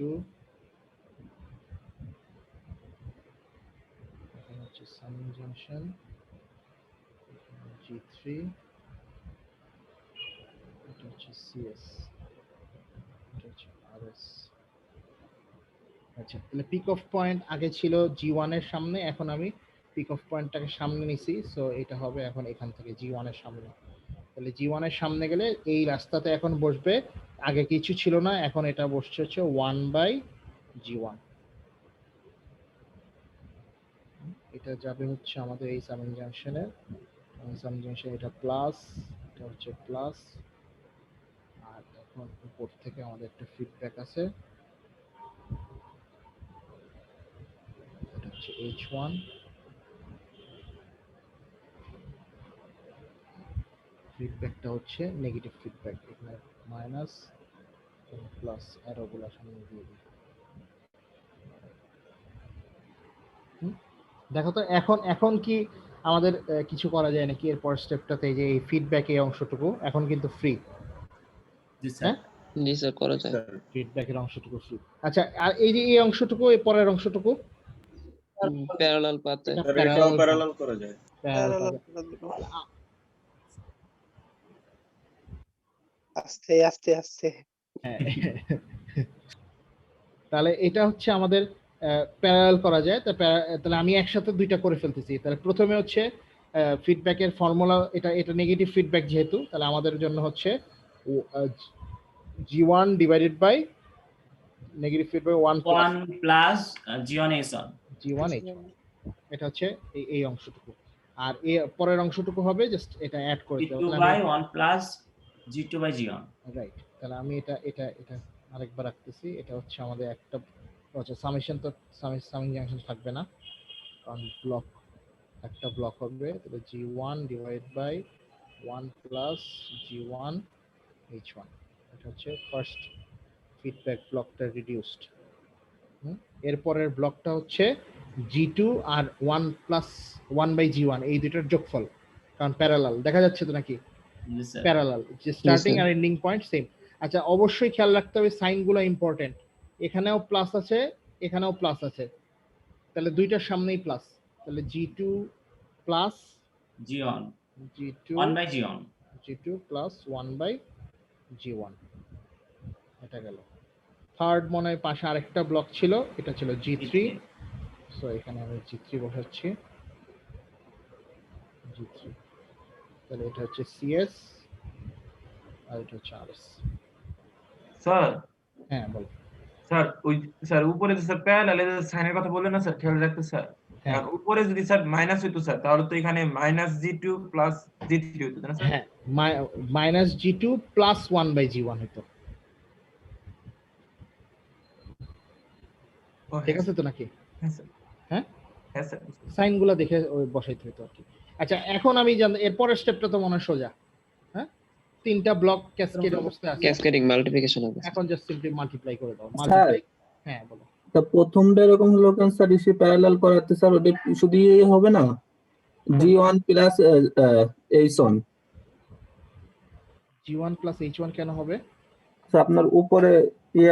এখানে হচ্ছে সামিং জাংশন, g3, এটা হচ্ছে cs, এটা হচ্ছে rs। আচ্ছা, তাহলে পিক অফ পয়েন্ট আগে ছিল জি1 এর সামনে, এখন আমি পিক অফ পয়েন্টটাকে সামনে নিছি, সো এটা হবে এখন এখান থেকে জি1 এর সামনে। তাহলে জি1 এর সামনে গেলে এই রাস্তাতে এখন বসবে, আগে কিছু ছিল না, এখন এটা বসছে হচ্ছে 1/g1। এটা যাবে হচ্ছে আমাদের এই সামিং জাংশনে, সামিং জাংশন, এটা প্লাস, এটা হচ্ছে প্লাস, আর এখন উপর থেকে আমাদের একটা ফিডব্যাক আছে, এটা হচ্ছে h1, ফিডব্যাকটা হচ্ছে নেগেটিভ ফিডব্যাক, এখানে মাইনাস প্লাস অ্যারোগুলো সামনে দিয়ে দিই। দেখো তো এখন কি আমাদের কিছু করা যায় নাকি এরপর স্টেপটাতে, যে এই ফিডব্যাক এই অংশটুকু এখন কিন্তু ফ্রি। জি স্যার। জি স্যার করা যায়। স্যার ফিডব্যাকের অংশটুকু ফ্রি। আচ্ছা, আর এই যে এই অংশটুকু, এই পরের অংশটুকু প্যারালাল পাতে স্যার এটাও প্যারালাল করা যায়। parallel করে দিব। আস্তে আস্তে আস্তে। হ্যাঁ। তাহলে এটা হচ্ছে আমাদের প্যারালাল করা যায়। তাহলে আমি একসাথে দুইটা করে ফেলতেছি। তাহলে প্রথমে হচ্ছে ফিডব্যাকের ফর্মুলা, এটা নেগেটিভ ফিডব্যাক যেহেতু, তাহলে আমাদের জন্য হচ্ছে g1 divided by negative feedback 1 plus g1 h1। এটা হচ্ছে এই অংশটুকু, আর এই পরের অংশটুকু হবে জাস্ট এটা অ্যাড করে দিতে হবে। g2/1 plus g2/g1। রাইট, তাহলে আমি এটা আরেকবার রাখতেছি। এটা হচ্ছে আমাদের একটা আচ্ছা সামেশন, তো সামিং জাংশন থাকবে না কারণ ব্লক একটা ব্লক হবে, তাহলে g1 divide by 1 plus g1 h1, এটা হচ্ছে ফার্স্ট ফিডব্যাক ব্লকটা রিডিউসড। এরপরের ব্লকটা হচ্ছে g2 আর 1 প্লাস 1/g1, এই দুটোর যোগফল, কারণ প্যারালাল দেখা যাচ্ছে তো নাকি, জি স্যার। প্যারালাল, যে স্টার্টিং আর এন্ডিং পয়েন্ট সেম। আচ্ছা, অবশ্যই খেয়াল রাখতে হবে সাইনগুলো ইম্পর্টেন্ট, এখানেও প্লাস আছে এখানেও প্লাস আছে, তাহলে দুইটার সামনেই প্লাস, তাহলে g2 plus g1 g2 1/g1। g2 plus 1/g1, এটা গেল। থার্ড মনে হয় পাশে আরেকটা ব্লক ছিল, এটা ছিল g3, সো এখানে আমি g3 বসাচ্ছি, g3, তাহলে এটা হচ্ছে cs আর এটা হচ্ছে rs। স্যার হ্যাঁ বল। স্যার ওই স্যার উপরে যে স্যার প্যারালাল এর সাইনের কথা বললেন না স্যার, খেয়াল রাখতে স্যার। হ্যাঁ। আর উপরে যদি স্যার মাইনাস হইতো স্যার, তাহলে তো এখানে মাইনাস g2 প্লাস g3 হইতো না স্যার? হ্যাঁ, মাইনাস g2 প্লাস 1/g1 হতো, ঠিক আছে তো নাকি? হ্যাঁ স্যার। হ্যাঁ হ্যাঁ স্যার। সাইনগুলো দেখে ওই বসাইতে হতো আর কি। আচ্ছা, এখন আমি জানি এরপরের স্টেপটা তো মনে হয় সোজা, হ্যাঁ তিনটা ব্লক ক্যাসকেড অবস্থায় আছে, ক্যাসকেডিং মাল্টিপ্লিকেশন হবে। এখন জাস্ট সিম্পলি মাল্টিপ্লাই করে দাও, মাল্টিপ্লাই। হ্যাঁ বলো। তা প্রথমটা এরকম হলো কেন স্যার, ইসে প্যারালাল করাতে স্যার ওটা শুধু ইয়ে হবে না, G1 plus H1 G1 plus H1 কেন হবে? স্যার আপনার উপরে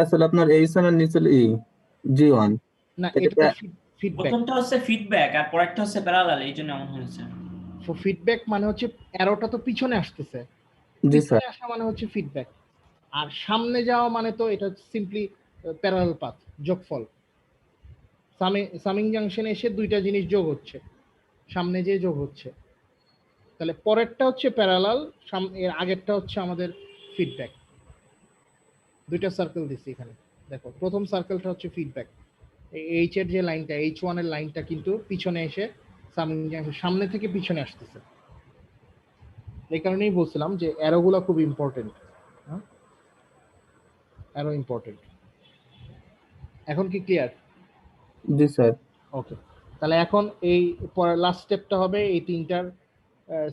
আসলে আপনার H1 এর নিচে G1 না, এটা এটা তো ফিডব্যাক। প্রথমটা হচ্ছে ফিডব্যাক আর পরেরটা হচ্ছে প্যারালাল, এই জন্য এমন হয়েছে। ফিডব্যাক মানে হচ্ছে অ্যারোটা তো পিছনে আসতেছে, জি স্যার। পিছনে আসা মানে হচ্ছে ফিডব্যাক, আর সামনে যাওয়া মানে তো এটা সিম্পলি প্যারালাল পাথ, যোগফল। সামিং জাংশনে এসে দুইটা জিনিস যোগ হচ্ছে, সামনে যে যোগ হচ্ছে, তাহলে পরেরটা হচ্ছে প্যারালাল, এর আগেরটা হচ্ছে আমাদের ফিডব্যাক। দুইটা সার্কেল দিচ্ছি এখানে, দেখো প্রথম সার্কেলটা হচ্ছে ফিডব্যাক, এইচ এর যে লাইনটা, H1 এর লাইনটা কিন্তু পিছনে এসে সামিং জাংশন সামনে থেকে পিছনে আসতেছে। এই কারণেই বলছিলাম যে অ্যারোগুলো খুব ইম্পর্টেন্ট, অ্যারো ইম্পর্টেন্ট। এখন কি ক্লিয়ার? জি স্যার। ওকে, তাহলে এখন এই লাস্ট স্টেপটা হবে এই তিনটার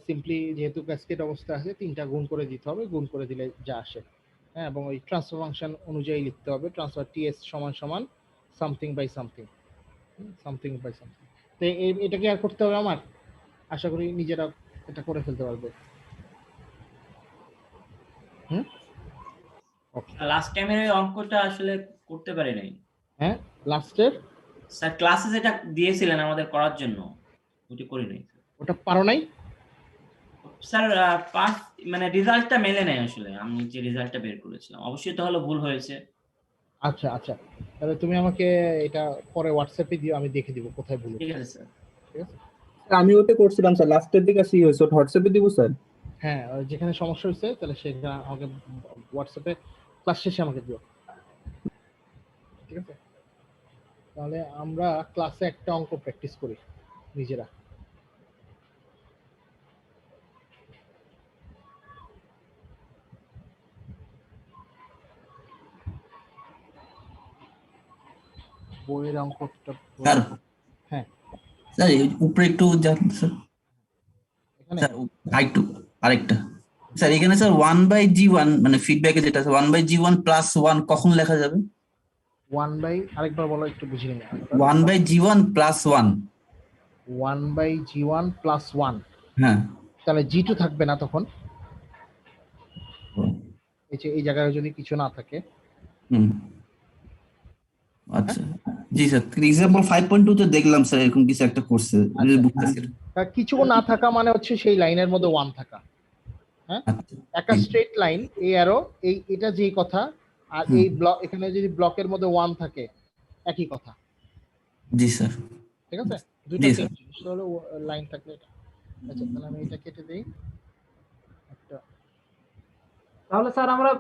সিম্পলি, যেহেতু ক্যাসকেড অবস্থা আছে, তিনটা গুণ করে দিতে হবে, গুণ করে দিলে যা আসে। হ্যাঁ, এবং ওই ট্রান্সফার ফাংশন অনুযায়ী লিখতে হবে, ট্রান্সফার টিএস সমান সমান something by something, something by something. তো এটা কি আর করতে হবে আমার? আশা করি নিজেরা এটা করে ফেলতে পারবে। লাস্ট টাইমের ওই অঙ্কটা আসলে করতে পারি নাই। হ্যাঁ, লাস্টের স্যার ক্লাসে যেটা দিয়েছিলেন আমাদের করার জন্য ওটা করি নাই। ওটা পারো নাই স্যার? পাস মানে রেজাল্টটা মেলে নাই আসলে, আমি যে রেজাল্টটা বের করেছিলাম, অবশ্যই তাহলে ভুল হয়েছে। আচ্ছা আচ্ছা, তাহলে তুমি আমাকে এটা পরে হোয়াটসঅ্যাপে দিও, আমি দেখে দিব কোথায় ভুল। ঠিক আছে স্যার। ঠিক আছে, আমি ওটা করছিলাম স্যার, লাস্টের দিকে সি হয়েছে, ওটা হোয়াটসঅ্যাপে দিব স্যার। হ্যাঁ, যেখানে সমস্যা হয়েছে তাহলে সেখানে আমাকে হোয়াটসঅ্যাপে ক্লাস শেষে আমাকে দিও। ঠিক আছে, তাহলে আমরা ক্লাসে একটা অঙ্ক প্র্যাকটিস করি নিজেরা। বইয়ের অঙ্কটা স্যার, হ্যাঁ স্যার উপরে একটু যান স্যার, এখানে স্যার আরেকটা স্যার, এখানে স্যার 1/G1 মানে ফিডব্যাকে যেটা আছে 1/G1 প্লাস 1 কখন লেখা যাবে? 1 আরেকবার বলো, একটু বুঝিনি। 1/G1 plus 1। 1/G1 প্লাস 1, হ্যাঁ, তাহলে G2 থাকবে না তখন, এই জায়গায় যদি কিছু না থাকে। আচ্ছা জি স্যার, এক্সাম্পল 5.2 তে দেখলাম স্যার এরকম কিছু একটা করছে, কিছু না থাকা মানে হচ্ছে সেই লাইনের মধ্যে 1 থাকা। হ্যাঁ, একটা স্ট্রেট লাইন, এই অ্যারো, এটা যেই কথা, আর এই ব্লক, এখানে যদি ব্লকের মধ্যে 1 থাকে একই কথা। জি স্যার। ঠিক আছে, দুটো জিনিস হলো লাইন থাকলে এটা। আচ্ছা, তাহলে আমি এটা কেটে দেই একটা। তাহলে স্যার আমরা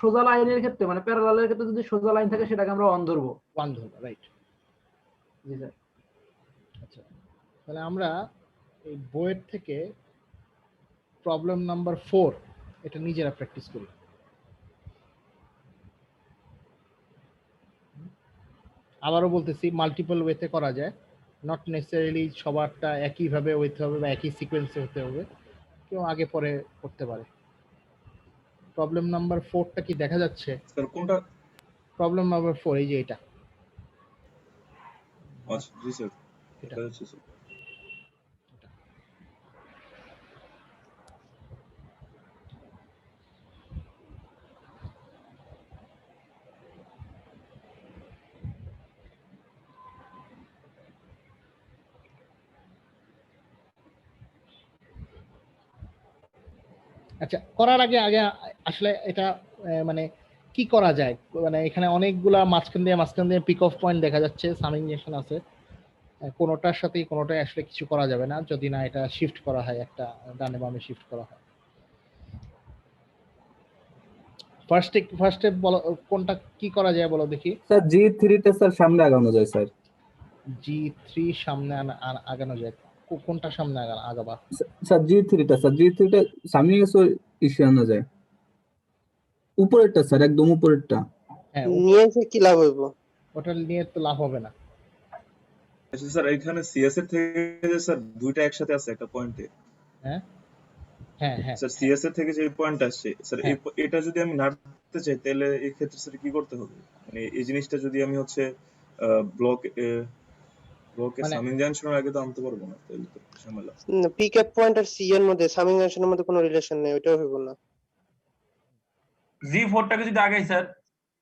সোজা লাইনের ক্ষেত্রে মানে প্যারালালের ক্ষেত্রে যদি সোজা লাইন থাকে সেটাকে আমরা 1 ধরবো। 1 ধরবো, রাইট। জি স্যার। আচ্ছা, তাহলে আমরা এই বইয়ের থেকে প্রবলেম নাম্বার 4 এটা নিজেরা প্র্যাকটিস করি। আবারও বলতেছি, মাল্টিপল ওয়েতে করা যায়, নট নেসেসারিলি সবারটা একইভাবে হইতে হবে বা একই সিকোয়েন্সে হতে হবে, কেউ আগে পরে করতে পারে। প্রবলেম নাম্বার 4টা কি দেখা যাচ্ছে স্যার? কোনটা? প্রবলেম নাম্বার 4 এই যে এটা। আচ্ছা জি স্যার, এটা হচ্ছে স্যার। আচ্ছা, করার আগে আসলে এটা মানে কি করা যায়, মানে এখানে অনেকগুলা মাঝখান দিয়ে পিক অফ পয়েন্ট দেখা যাচ্ছে, সামিং জাংশন আছে, কোনোটার সাথে কোনোটাই আসলে কিছু করা যাবে না যদি না এটা শিফট করা হয়, একটা ডানে বামে শিফট করা হয়। ফার্স্ট স্টেপ বলো, কোনটা কি করা যায় বলো দেখি। স্যার G3 টা স্যার সামনে আগানো যায় স্যার। G3 সামনে আগানো যায়, কোনটা সামনে আগাবা? স্যার G3 টা সামনে এসে ইসে আনা যায়, উপরেরটা স্যার, একদম উপরেরটা। হ্যাঁ, নিয়ে এসে কি লাভ হইব? ওটা নিয়ে তো লাভ হবে না। আচ্ছা স্যার, এখানে সিএস এর থেকে যে স্যার দুইটা একসাথে আছে একটা পয়েন্টে। হ্যাঁ হ্যাঁ হ্যাঁ স্যার, সিএস এর থেকে যে পয়েন্ট আসছে স্যার, এটা যদি আমি নাড়তে চাই তাহলে এই ক্ষেত্রে স্যার কি করতে হবে? মানে এই জিনিসটা যদি আমি হচ্ছে ব্লকে মানে সামিং জাংশনের আগে তো আনতে পারবো না, তাহলে তো ঝামেলা। পিকআপ পয়েন্ট আর সি এর মধ্যে সামিং জাংশনের মধ্যে কোনো রিলেশন নেই, ওইটাও হইব না। জি4 টাকে যদি আগে স্যার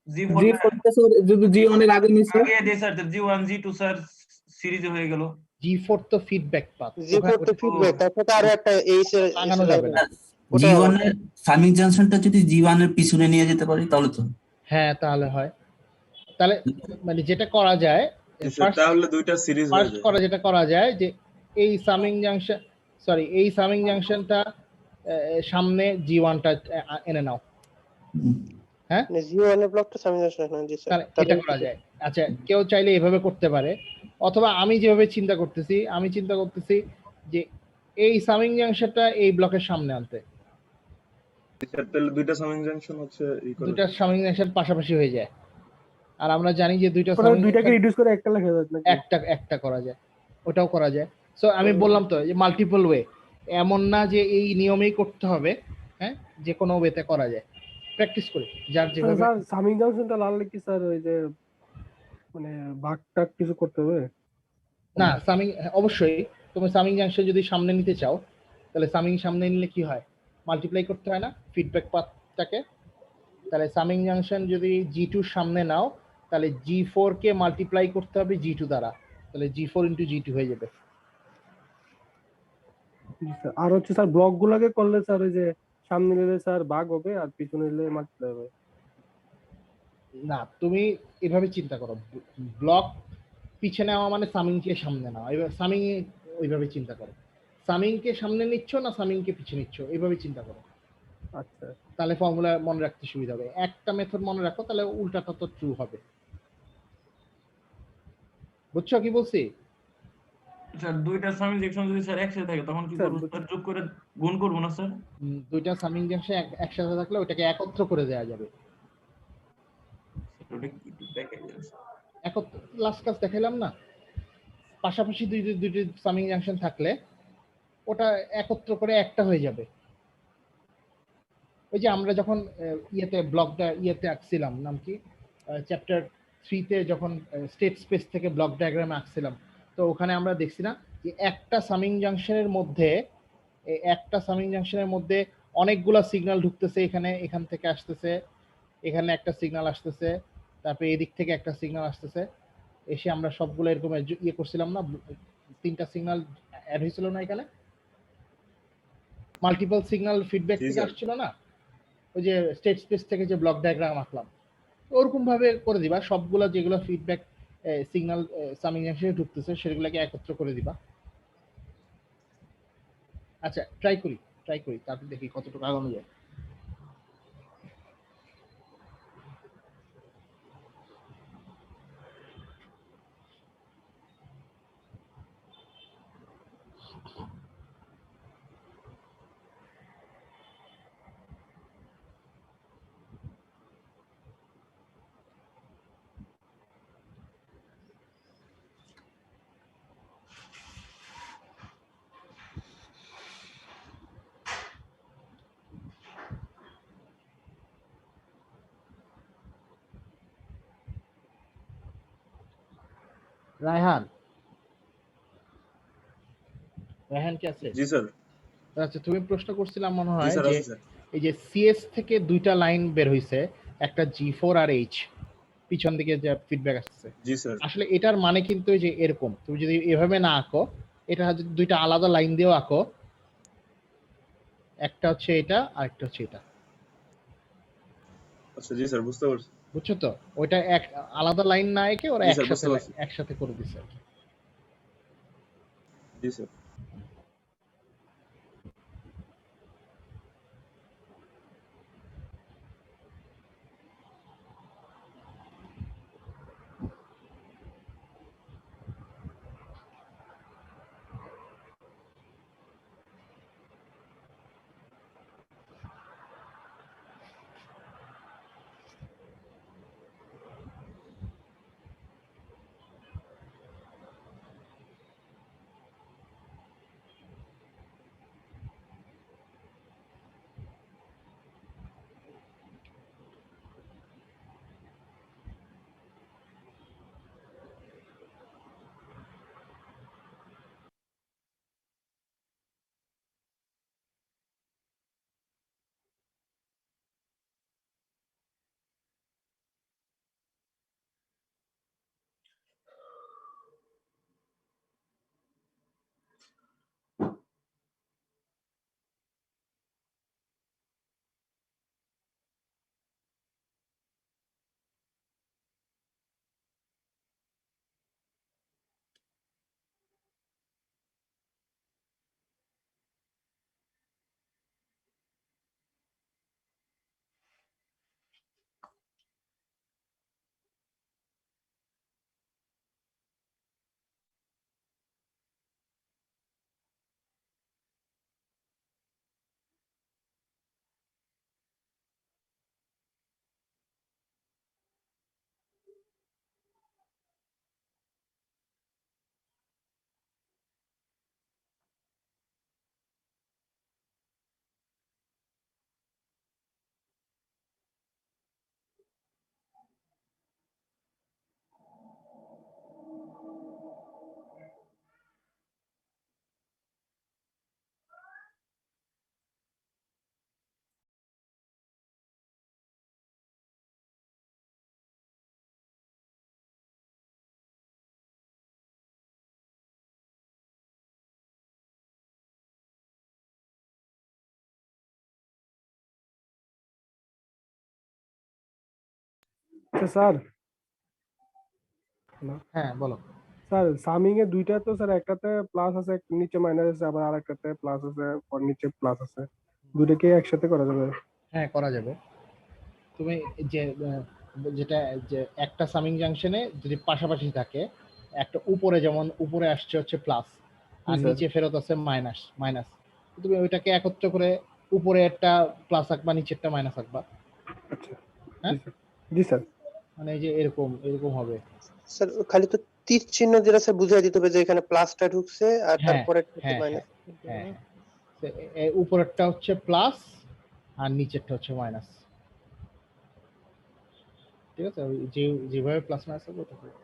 জি4 G4 টা স্যার যদি G1 এর আগে নিছে আগে দেই স্যার, জি1 জি2 স্যার সিরিজে হয়ে গেল। G4 তো ফিডব্যাক পাথ, জি4 তো ফিডব্যাক, তারপর তো আরো একটা এইচ এর লাগানো যাবে না। ওটা জি1 এর সামিং জাংশনটা যদি জি1 এর পিছনে নিয়ে যেতে পারি তাহলে তো হ্যাঁ তাহলে হয়। তাহলে মানে যেটা করা যায় তাহলে দুইটা সিরিজ হয়ে ফার্স্ট যায়। যেটা করা যায় যে এই সামিং জাংশন এই সামিং জাংশনটা সামনে জি1টা এনে নাও। হ্যাঁ জি1 এর ব্লকটা সামিং জাংশন না, জি স্যার তাহলে এটা করা যায়। আচ্ছা কেউ চাইলে এভাবে করতে পারে, অথবা আমি যেভাবে চিন্তা করতেছি যে এই সামিং জাংশনটা এই ব্লকের সামনে আনতে। তাহলে দুইটা সামিং জাংশন হচ্ছে দুইটা সামিং জাংশন পাশাপাশি হয়ে যায়, আর আমরা জানি যে দুইটাকে রিডিউস করে একটা লেখা যায় নাকি? একটা করা যায়, ওটাও করা যায়। সো আমি বললাম তো যে মাল্টিপল ওয়ে, এমন না যে এই নিয়মেই করতে হবে, হ্যাঁ যে কোনো ওয়েতে করা যায়, প্র্যাকটিস করি যার যেভাবে। স্যার সামিং জাংশনটা লাগালে কি স্যার ওই যে মানে ভাগটা কিছু করতে হবে না সামিং অবশ্যই, তুমি সামিং জাংশন যদি সামনে নিতে চাও তাহলে সামিং সামনে নিলে কি হয়, মাল্টিপ্লাই করতে হয় না ফিডব্যাক পাথটাকে। তাহলে সামিং জাংশন যদি G2 সামনে নাও তাহলে G4 কে মাল্টিপ্লাই করতে হবে G2 দ্বারা, তাহলে G4 ইনটু G2 হয়ে যাবে। আর হচ্ছে স্যার ব্লক গুলাকে করলে স্যার ওই যে সামনে নিলে স্যার ভাগ হবে আর পিছনে নিলে মাল্টিপ্লাই হবে। না তুমি এভাবে চিন্তা করো, ব্লক পিছনে নেওয়া মানে সামিংকে সামনে নেওয়া, এবার সামিং ওইভাবে চিন্তা করো, সামিংকে সামনে নিচ্ছ না সামিংকে পিছনে নিচ্ছ, এইভাবে চিন্তা করো। আচ্ছা তাহলে ফর্মুলা মনে রাখতে সুবিধা হবে। একটা মেথড মনে রাখো, তাহলে উল্টাটা তো ট্রু হবে। বুঝছো কি বলছি? স্যার দুইটা সামিং জাংশন যদি স্যার একসাথে থাকে তখন কি করব স্যার? যোগ করে গুণ করব না স্যার? দুইটা সামিং জাংশন একসাথে থাকলে ওটাকে একত্র করে দেওয়া যাবে। ওটা কি একটু দেখাই যায় স্যার? একত্র লাস্ট ক্লাস দেখাইলাম না, পাশাপাশি দুইটি সামিং জাংশন থাকলে ওটা একত্র করে একটা হয়ে যাবে। ওই যে আমরা যখন ইয়েতে আঁকছিলাম, নাম কি, চ্যাপ্টার 3-তে যখন স্টেট স্পেস থেকে ব্লক ডায়াগ্রাম আঁকছিলাম, তো ওখানে আমরা দেখছি না যে একটা সামিং জাংশনের মধ্যে অনেকগুলা সিগন্যাল ঢুকতেছে, এখান থেকে আসতেছে, এখানে একটা সিগন্যাল আসতেছে, তারপরে এদিক থেকে একটা সিগন্যাল আসতেছে, এসে আমরা সবগুলো এরকম ইয়ে করছিলাম না, 3টা সিগন্যাল অ্যাড হয়েছিল না এখানে, মাল্টিপল সিগন্যাল ফিডব্যাক থেকে আসছিল না, ওই যে স্টেট স্পেস থেকে যে ব্লক ডায়াগ্রাম আঁকলাম, ওরকম ভাবে করে দিবা সবগুলা, যেগুলো ফিডব্যাক সিগন্যাল সামিং জাংশনে ঢুকতেছে সেগুলোকে একত্র করে দিবা। আচ্ছা ট্রাই করি তারপর দেখি কতটুকু আগানো যায়। রায়হান কি আছে? জি স্যার। আচ্ছা তুমি প্রশ্ন করছিলাম মনে জি হয় স্যার, যে আছে স্যার। এই যে সিএস থেকে দুইটা লাইন বের হইছে, একটা G4 আর H, পিছন দিকে যে ফিডব্যাক আসছে। জি স্যার। আসলে এটার মানে কিন্তু যে এরকম, তুমি যদি এভাবে না আঁকো, এটা যদি দুইটা আলাদা লাইন দিয়েও আঁকো, একটা হচ্ছে এটা আর একটা হচ্ছে এটা। আচ্ছা জি স্যার, বুঝতে পারছি। বুঝছো তো? ওইটা এক আলাদা লাইন না এঁকে ওরা জি স্যার, বুঝতে পারছি। একসাথে করে দিছে আর কি। জি স্যার। আচ্ছা স্যার, হ্যালো হ্যাঁ বলো। স্যার, সামিং এ দুইটা তো স্যার, একটাতে প্লাস আছে নিচে মাইনাস আছে, আবার আরেকটাতে প্লাস আছে আর নিচে প্লাস আছে, দুটোকে একসাথে করা যাবে? হ্যাঁ করা যাবে। তুমি যে যেটা যে একটা সামিং জাংশনে যদি পাশাপাশি থাকে, একটা উপরে যেমন উপরে আসছে হচ্ছে প্লাস আর স্যার। নিচে ফেরত আছে মাইনাস মাইনাস, তুমি ওইটাকে একত্র করে উপরে একটা প্লাস আঁকবা নিচেরটা মাইনাস আঁকবা। আচ্ছা, হ্যাঁ জি স্যার। মানে এই যে এরকম এরকম হবে। স্যার খালি তো তীর চিহ্ন যেটা স্যার বুঝিয়ে দিতে হবে যে এখানে প্লাসটা ঢুকছে আর হ্যাঁ তারপরে হ্যাঁ মাইনাস। হ্যাঁ উপরেরটা হচ্ছে প্লাস আর নিচেরটা হচ্ছে মাইনাস। ঠিক আছে, ওই যে যেভাবে প্লাস মাইনাস হবে ওটা করবে।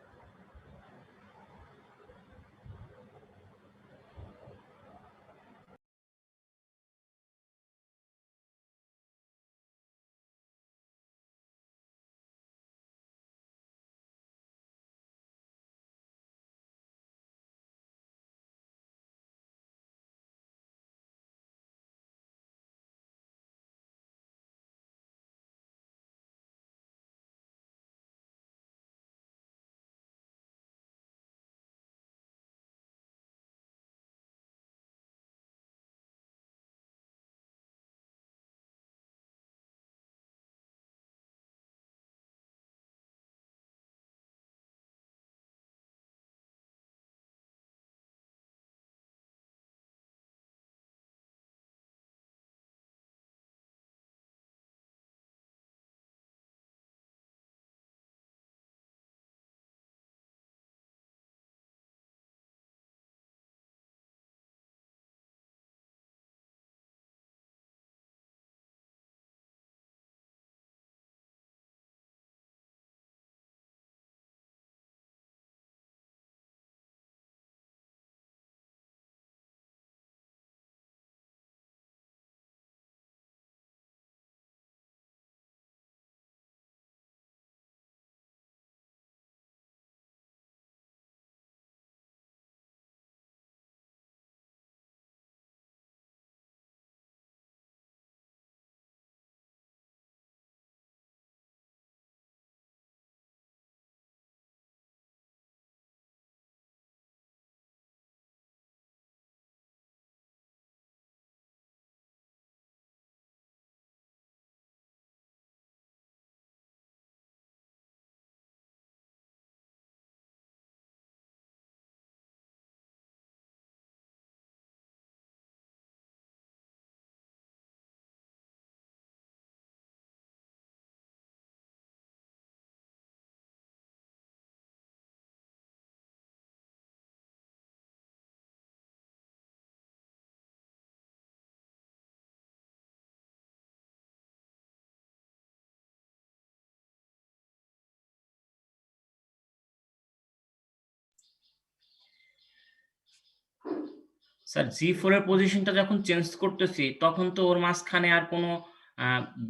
স্যার G4 এর পজিশনটা যখন চেঞ্জ করতেছি তখন তো ওর মাঝখানে আর কোনো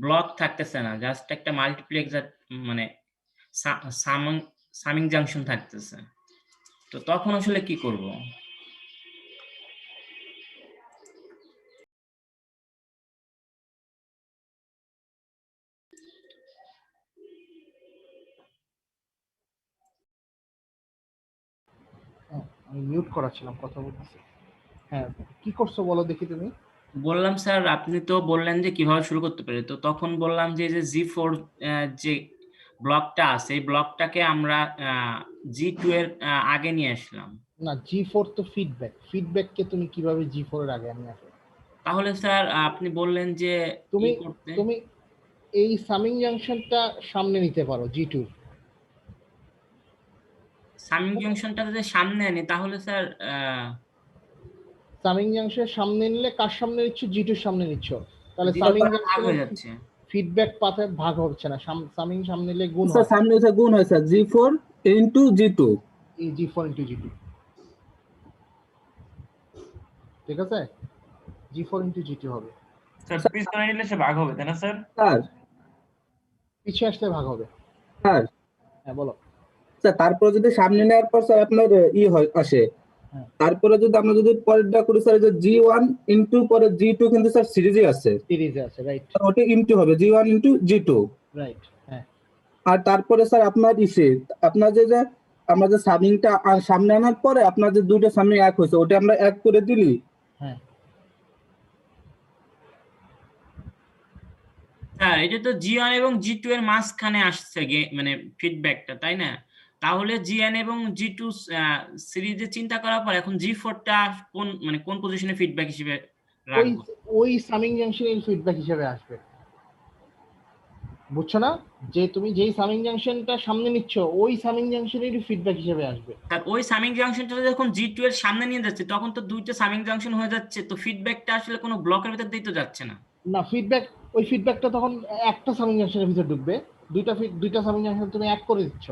ব্লক থাকতেছে না, জাস্ট একটা মাল্টিপ্লেক্সার মানে সামিং জাংশন থাকতেছে। তো তখন আসলে কি করব? আমি মিউট করা ছিলাম, কথা বলতেছি। হ্যাঁ কি করছো বলো দেখি তুমি। বললাম স্যার আপনি তো বললেন যে কিভাবে শুরু করতে পারি, তো তখন বললাম যে G4 যে ব্লকটা আছে এই ব্লকটাকে আমরা G2 এর আগে নিয়ে আসলাম। না G4 তো ফিডব্যাককে তুমি কিভাবে G4 এর আগে নিয়ে আসবে? তাহলে স্যার আপনি বললেন যে তুমি করতে তুমি এই সামিং জাংশনটা সামনে নিতে পারো G2। সামিং জাংশনটা যদি সামনে আনি তাহলে স্যার সামিং জাংশনের সামনে নিলে কার সামনে নিচ্ছ? G2 এর সামনে নিচ্ছ, তাহলে G2 সামিং ভাগ হয়ে জাংশনের যাচ্ছে। ফিডব্যাক পাথে ভাগ হচ্ছে না, সামিং সামনে নিলে গুণ স্যার হয়। সামনে হচ্ছে গুণ হয় স্যার, G4 ইনটু G2। এই G4 ইনটু G2, ঠিক আছে? G4 ইনটু G2 হবে। স্যার পিছনে নিলে সে ভাগ হবে তাই না স্যার? স্যার পিছিয়ে আসলে ভাগ হবে। স্যার হ্যাঁ বলো। স্যার তারপরে যদি সামনে নেওয়ার পর স্যার আপনার আসে, হ্যাঁ। তারপরে যদি আমরা যদি পরেরটা করি স্যার, যে G1 ইনটু পরে G2 কিন্তু স্যার সিরিজে আছে, সিরিজে আছে, রাইট। ওটা ইনটু হবে G1 ইনটু G2, রাইট। হ্যাঁ আর তারপরে স্যার আপনার আপনার যে আমরা যে সামিংটা সামনে আনার পরে আপনার যে দুটো সামিং এক হয়েছে ওটা আমরা এক করে দিলি। হ্যাঁ স্যার এটা তো G1 এবং G2 এর মাঝখানে আসছে মানে ফিডব্যাকটা, তাই না? তাহলে G1 এবং G2 সিরিজে চিন্তা করার পর এখন G4 টা কোন পজিশনে ফিডব্যাক হিসেবে ওই রাখবো? ওই সামিং জাংশনের ফিডব্যাক হিসেবে আসবে, বুঝছো না? যে তুমি যেই সামিং জাংশনটা সামনে নিচ্ছ ওই সামিং জাংশনের ফিডব্যাক হিসেবে আসবে। স্যার ওই সামিং জাংশনটা যখন G2 এর সামনে নিয়ে যাচ্ছে তখন তো দুইটা সামিং জাংশন হয়ে যাচ্ছে, তো ফিডব্যাকটা আসলে কোনো ব্লকের ভিতর দিয়ে তো যাচ্ছে না। না, ওই ফিডব্যাকটা তখন একটা সামিং জাংশনের ভিতর ঢুকবে, দুইটা সামিং জাংশন তুমি এক করে দিচ্ছ।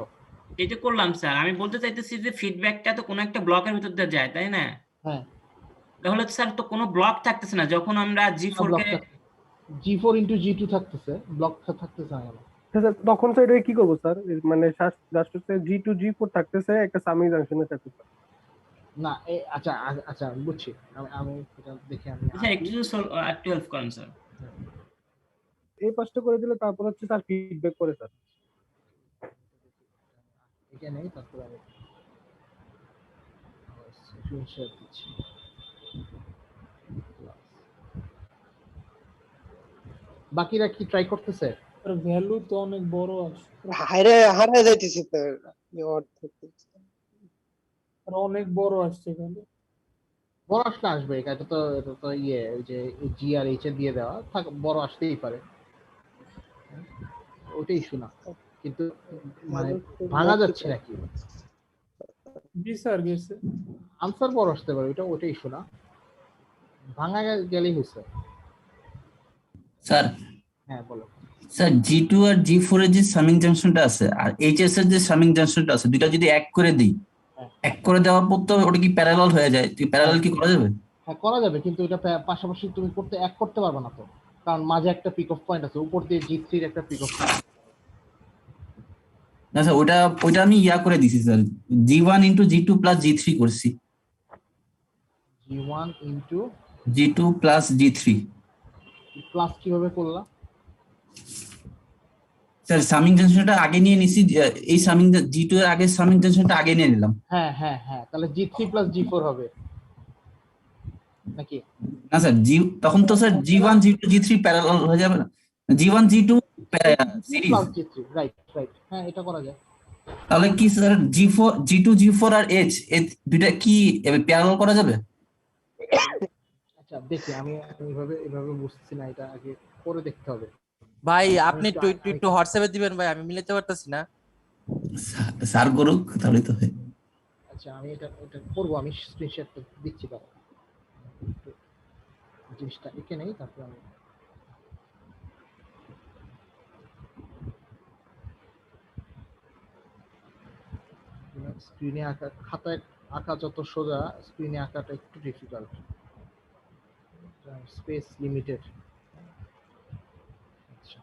এটা করলাম স্যার, আমি বলতে চাইতেছি যে ফিডব্যাকটা তো কোনো একটা ব্লকের ভিতর দিয়ে যায়, তাই না? হ্যাঁ, তাহলে স্যার তো কোনো ব্লক থাকতেছে না যখন আমরা G4 কে G4 into G2 থাকতেছে, ব্লক থাকতেছে না কেন? স্যার তখন তো এটা কি করবো স্যার? মানে জাস্ট হচ্ছে G2 G4 থাকতেছে, একটা সামিং জাংশনে থাকতেছে। না আচ্ছা আচ্ছা বুঝছি, আমি এটা দেখে আমি আচ্ছা একটু হেল্প করেন স্যার। এই পাঁচটা করে দিলে তারপর হচ্ছে স্যার ফিডব্যাক করে স্যার। এটা নেই, তারপর আমি স্ক্রিন শেয়ার দিচ্ছি। বাকিরা কি ট্রাই করতেছে? আর ভ্যালু তো অনেক বড় আসে, হারে যাইতেছি তো আর অনেক বড় আসছে ভ্যালু। বড় আসবে, এটা তো ইয়ে ওই যে জি আর এইচ এ দিয়ে দেওয়া বড় আসতেই পারে, ওটাই শোনা, কিন্তু মানে ভাঙা যাচ্ছে নাকি? জি স্যার গেছে, আনসার বড় আসতে পারে, ওটাই শোনা, ভাঙা গেলেই হয়েছে। স্যার হ্যাঁ বলো। স্যার G2 আর G4 এর যে সামিং জাংশনটা আছে আর HS এর যে সামিং জাংশনটা আছে দুটো যদি এক করে দিই, এক করে দেওয়ার পর তো ওটা কি প্যারালাল হয়ে যায়? প্যারালাল কি করা যাবে? হ্যাঁ করা যাবে, কিন্তু এটা পাশাপাশি তুমি এক করতে পারবে না তো, কারণ মাঝে একটা পিক অফ পয়েন্ট আছে, উপর দিয়ে G3 এর একটা পিক অফ পয়েন্ট। না স্যার ওইটা আমি করে দিছি sir, G1 into G2 plus G3 করছি। G1 into G2 plus G3 plus কিভাবে করলা? স্যার সামিং জাংশনটা আগে নিয়ে নিছি, এই সামিং G2 এর আগে সামিং জাংশনটা আগে নিয়ে নিলাম। হ্যাঁ হ্যাঁ হ্যাঁ, তাহলে G3 plus G4 হবে নাকি? না স্যার তখন তো sir G1 G2 G3 parallel হয়ে যাবে না, G1 G2 series, G3 right, হ্যাঁ এটা করা যায়। তাহলে কি স্যার G2 G4 আর H এই দুইটা কি প্যারালাল করা যাবে? আচ্ছা দেখি, আমি এভাবে বুঝছি না, এটা আগে করে দেখতে হবে। ভাই আপনি একটু হোয়াটসঅ্যাপে দিবেন ভাই, আমি মিলাতে পারতেছি না। স্যার করুক তাহলে তো হয়। আচ্ছা আমি এটা করবো, আমি স্ক্রিনশট দিচ্ছি, দাঁড়াও জিনিসটা এখানেই, তারপর আমি স্ক্রিনে খাতায় আঁকা যত সোজা, স্ক্রিনে আঁকাটা একটু ডিফিকাল্ট, স্পেস লিমিটেড। আচ্ছা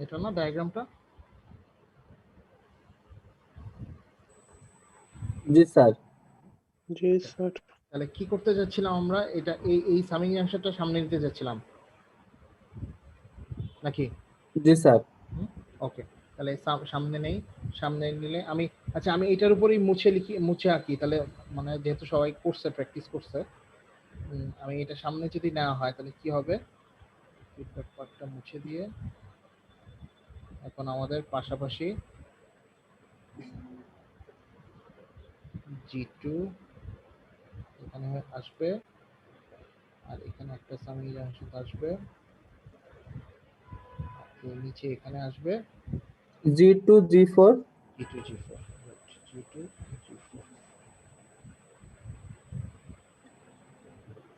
এটা না ডায়াগ্রামটা? জি স্যার। তাহলে কি করতে যাচ্ছিলাম আমরা? এটা এই সামিং জাংশনটা সামনে নিতে যাচ্ছিলাম নাকি? জি স্যার। ওকে, তাহলে সামনে নেই, সামনে নিলে আমি আচ্ছা আমি এটার উপরেই মুছে আঁকি, তাহলে মানে যেহেতু সবাই করছে, প্র্যাকটিস করছে, আমি এটা সামনে যদি নেওয়া হয় তাহলে কি হবে? ফিডব্যাক পার্টটা মুছে দিয়ে এখন আমাদের পাশাপাশি G2 এখানে আসবে, আর এখানে একটা সামিং জাংশন আসবে, নিচে এখানে আসবে G2 G4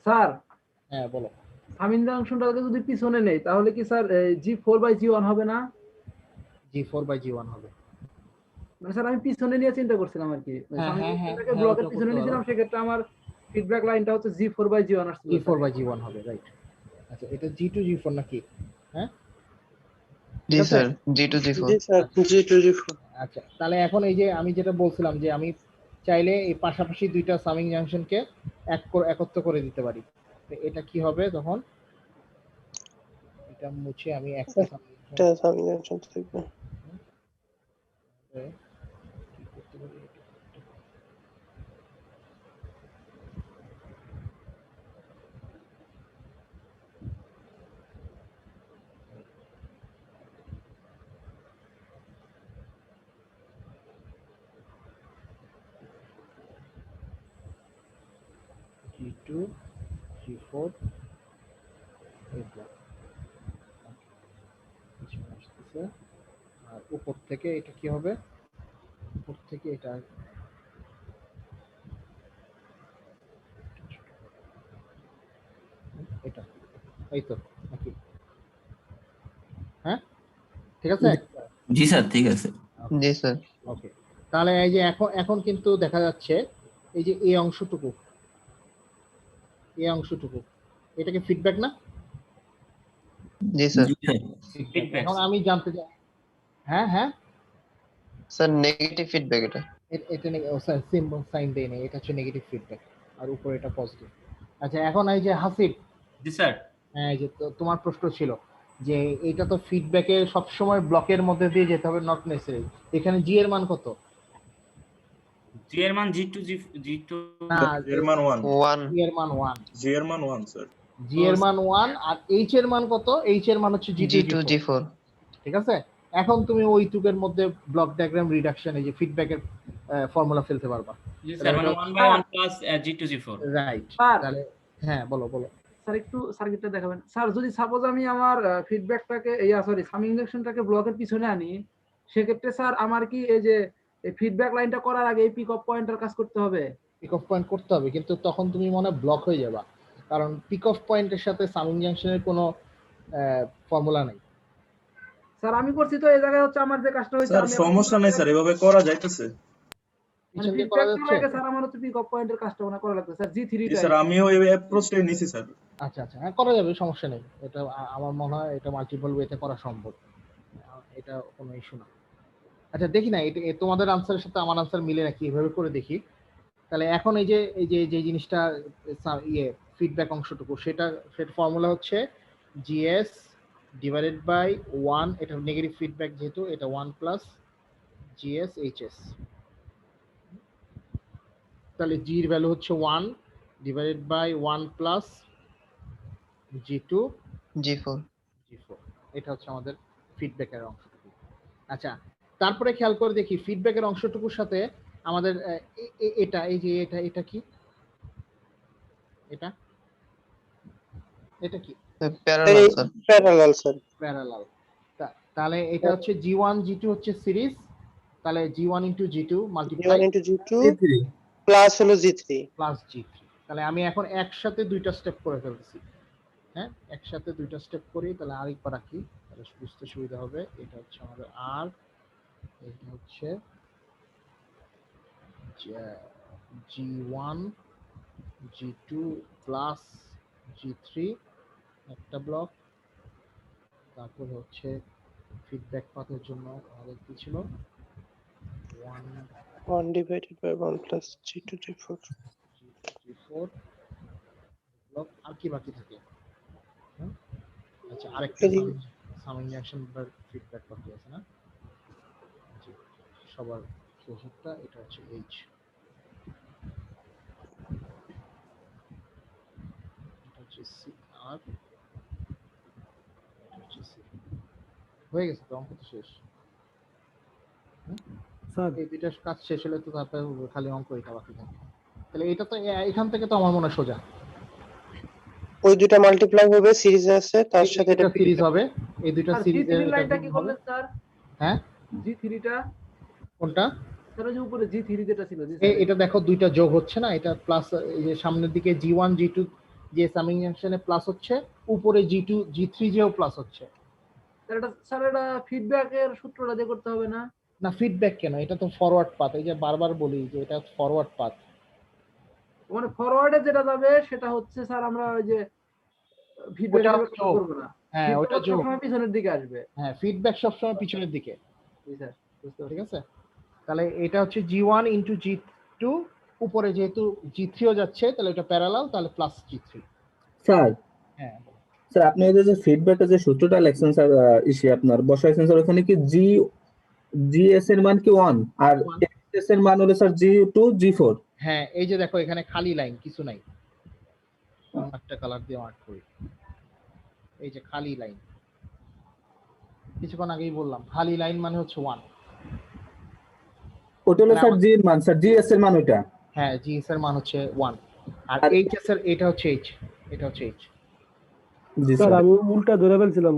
স্যার হ্যাঁ বলো। সামিং জাংশনটাকে যদি পিছনে নেই তাহলে কি স্যার G4/G1 হবে না? G4 বাই G1 হবে। মানে স্যার আমি পিছনে নিয়ে চিন্তা করছিলাম আর কি, ব্লকের পিছনে নিয়েছিলাম, সেক্ষেত্রে আমার ফিডব্যাক লাইনটা হচ্ছে G4 বাই G1 আসছে। G4 বাই G1 হবে, রাইট। আচ্ছা, এটা G2 G4 নাকি? হ্যাঁ জি স্যার, G2 G4। জি স্যার, G2 G4। আচ্ছা, তাহলে এখন এই যে আমি যেটা বলছিলাম যে আমি চাইলে এই পাশাপাশি দুইটা সামিং জাংশনকে একত্র করে দিতে পারি। এটা কি হবে তখন? এটা মুছে আমি একটা সামিং জাংশন থাকবে। G2 G4 আর উপর থেকে এটা কি হবে? উপর থেকে এটা এটা এই তো নাকি? হ্যাঁ ঠিক আছে। জি স্যার, ঠিক আছে। জি স্যার। ওকে, তাহলে এই যে এখন কিন্তু দেখা যাচ্ছে এই যে এই অংশটুকু এটা কি ফিডব্যাক না? জি স্যার। এখন আমি জানতে চাই, হ্যাঁ হ্যাঁ স্যার নেগেটিভ ফিডব্যাক এটা। এটা স্যার সিম্বল সাইন দেই না, এটা হচ্ছে নেগেটিভ ফিডব্যাক আর উপরে এটা পজিটিভ। আচ্ছা, এখন এই যে হাসিব। জি স্যার। হ্যাঁ, এই যে তোমার প্রশ্ন ছিল যে এটা তো ফিডব্যাকে সব সময় ব্লকের মধ্যে দিয়ে যেতে হবে, নট নেসেসারি। এখানে জি এর মান কত? জি এর মান G2 না, জি এর মান 1। জি এর মান 1। জি এর মান 1 স্যার। জি এর মান 1 আর এইচ এর মান কত? এইচ এর মান হচ্ছে G2 G4। ঠিক আছে, এখন তুমি ওই টুকের মধ্যে ব্লক ডায়াগ্রাম রিডাকশন এই যে ফিডব্যাকের ফর্মুলা ফেলতে পারবা। জি স্যার, মানে 1/1 প্লাস G2 G4। রাইট। তাহলে হ্যাঁ বলো স্যার, একটু সার্কিটটা দেখাবেন স্যার। যদি সাপোজ আমি আমার ফিডব্যাকটাকে সামিং জাংশনটাকে ব্লকের পিছনে আনি, সেক্ষেত্রে স্যার আমার কি এই যে ফিডব্যাক লাইনটা করার আগে এই পিক অফ পয়েন্টের কাজ করতে হবে? পিক অফ পয়েন্ট করতে হবে, কিন্তু তখন তুমি মনে ব্লক হয়ে যাবা, কারণ পিক অফ পয়েন্টের সাথে সামিং জাংশনের কোনো ফর্মুলা নেই। স্যার আমি করছি তো, এই জায়গায় হচ্ছে আমার যে কাজটা হয়েছে। স্যার সমস্যা নাই স্যার, এভাবে করা যাইতেছে। পিছন দিয়ে করা যাচ্ছে। স্যার আমার হচ্ছে পিক অফ পয়েন্টের কাজটা মনে করা লাগবে স্যার। G3 জি স্যার, আমিও এই অ্যাপ্রোচটাই নিছি স্যার। আচ্ছা, হ্যাঁ করা যাবে, সমস্যা নেই। এটা আমার মনে হয় এটা মাল্টিপল ওয়েতে করা সম্ভব, এটা কোনো ইস্যু না। আচ্ছা, দেখি না এটা তোমাদের আনসারের সাথে আমার আনসার মিলে নাকি, এভাবে করে দেখি। তাহলে এখন এই যে জিনিসটা ফিডব্যাক অংশটুকু, সেটা ফর্মুলা হচ্ছে GS ডিভাইডেড বাই 1, এটা নেগেটিভ ফিডব্যাক যেহেতু, এটা 1 প্লাস GS HS। তাহলে G এর ভ্যালু হচ্ছে 1 divided by 1 plus G2 G4। এটা হচ্ছে আমাদের ফিডব্যাকের অংশটুকু। আচ্ছা, তারপরে খেয়াল করে দেখি ফিডব্যাকের অংশটুকুর সাথে আমাদের এটা এই যে এটা কি? এটা কি? Parallel sir. প্যারালাল। তাহলে এটা হচ্ছে G1 G2 হচ্ছে সিরিজ, তাহলে G1 * G2 multiply G1 * G2 plus হলো G3 প্লাস G3। তাহলে আমি এখন একসাথে দুইটা স্টেপ করে ফেলছি। হ্যাঁ, একসাথে দুইটা স্টেপ করি, তাহলে আরেকবার রাখি, তাহলে বুঝতে সুবিধা হবে। এটা হচ্ছে আমাদের আর, এটা হচ্ছে G1 G2 প্লাস G3 একটা ব্লক। তারপর হচ্ছে ফিডব্যাক পাথের জন্য আমাদের কি ছিল? 1 divided by 1 plus G2 G4 block. আর কি বাকি থাকে? আচ্ছা, আরেকটা সামিং জাংশন বা ফিডব্যাক বাকি আছে না? সবার শেষেরটা এটা হচ্ছে H। এটা হচ্ছে C আর হয়ে গেছে তো, অঙ্ক তো শেষ। স্যার এই দুইটা কাজ শেষ হলে তো তারপরে খালি অঙ্ক এটা বাকি থাকে। তাহলে এটা তো এখান থেকে তো আমার মনে হয় সোজা। ওই দুইটা মাল্টিপ্লাই হবে, সিরিজ আছে, তার সাথে এটা সিরিজ হবে। এই দুইটা সিরিজের লাইনটা কি করলেন স্যার? হ্যাঁ, G3 টা কোনটা? স্যার ওই যে উপরে G3 যেটা ছিল, এটা দেখো দুইটা যোগ হচ্ছে না, এটা প্লাস, এই যে সামনের দিকে G1 G2 যে সামিং জাংশনে প্লাস হচ্ছে, উপরে G2 G3 যেও প্লাস হচ্ছে। স্যার এটা ফিডব্যাকের সূত্রটা দিয়ে করতে হবে না? না ফিডব্যাক কেন, এটা তো ফরওয়ার্ড পাথ, এই যে বারবার বলি যে এটা ফরওয়ার্ড পাথ। মানে ফরওয়ার্ডে যেটা যাবে সেটা হচ্ছে স্যার আমরা ওই যে ফিডব্যাক ওটা হিসেবে যোগ। করব না। হ্যাঁ ওটা ফিডব্যাক যোগ। সবসময় পিছনের দিকে আসবে। হ্যাঁ ফিডব্যাক সবসময় পিছনের দিকে। জি স্যার, বুঝতে ঠিক পারছি। আছে, তাহলে এটা হচ্ছে G1 ইন্টু G2, উপরে যেহেতু G3 ও যাচ্ছে তাহলে এটা প্যারালাল, তাহলে প্লাস G3। স্যার হ্যাঁ স্যার আপনি এই যে ফিডব্যাকের যে সূত্রটা লেখছেন স্যার, ইসে আপনার বসাইছেন স্যার, ওখানে কি GS এর মান কি 1 আর HS এর মান হলো স্যার G2 G4? হ্যাঁ এই যে দেখো এখানে খালি লাইন, কিছু নাই, একটা কালার দিয়ে মার্ক করি, এই যে খালি লাইন, কিছুক্ষণ আগেই বললাম খালি লাইন মানে হচ্ছে 1। ওটা হলো স্যার G এর মান, স্যার GS এর মান ওটা। হ্যাঁ GS এর মান হচ্ছে 1, আর HS এর এটা হচ্ছে H, এটা হচ্ছে H। জি স্যার স্যার, আমি উল্টা ধরে ফেলছিলাম।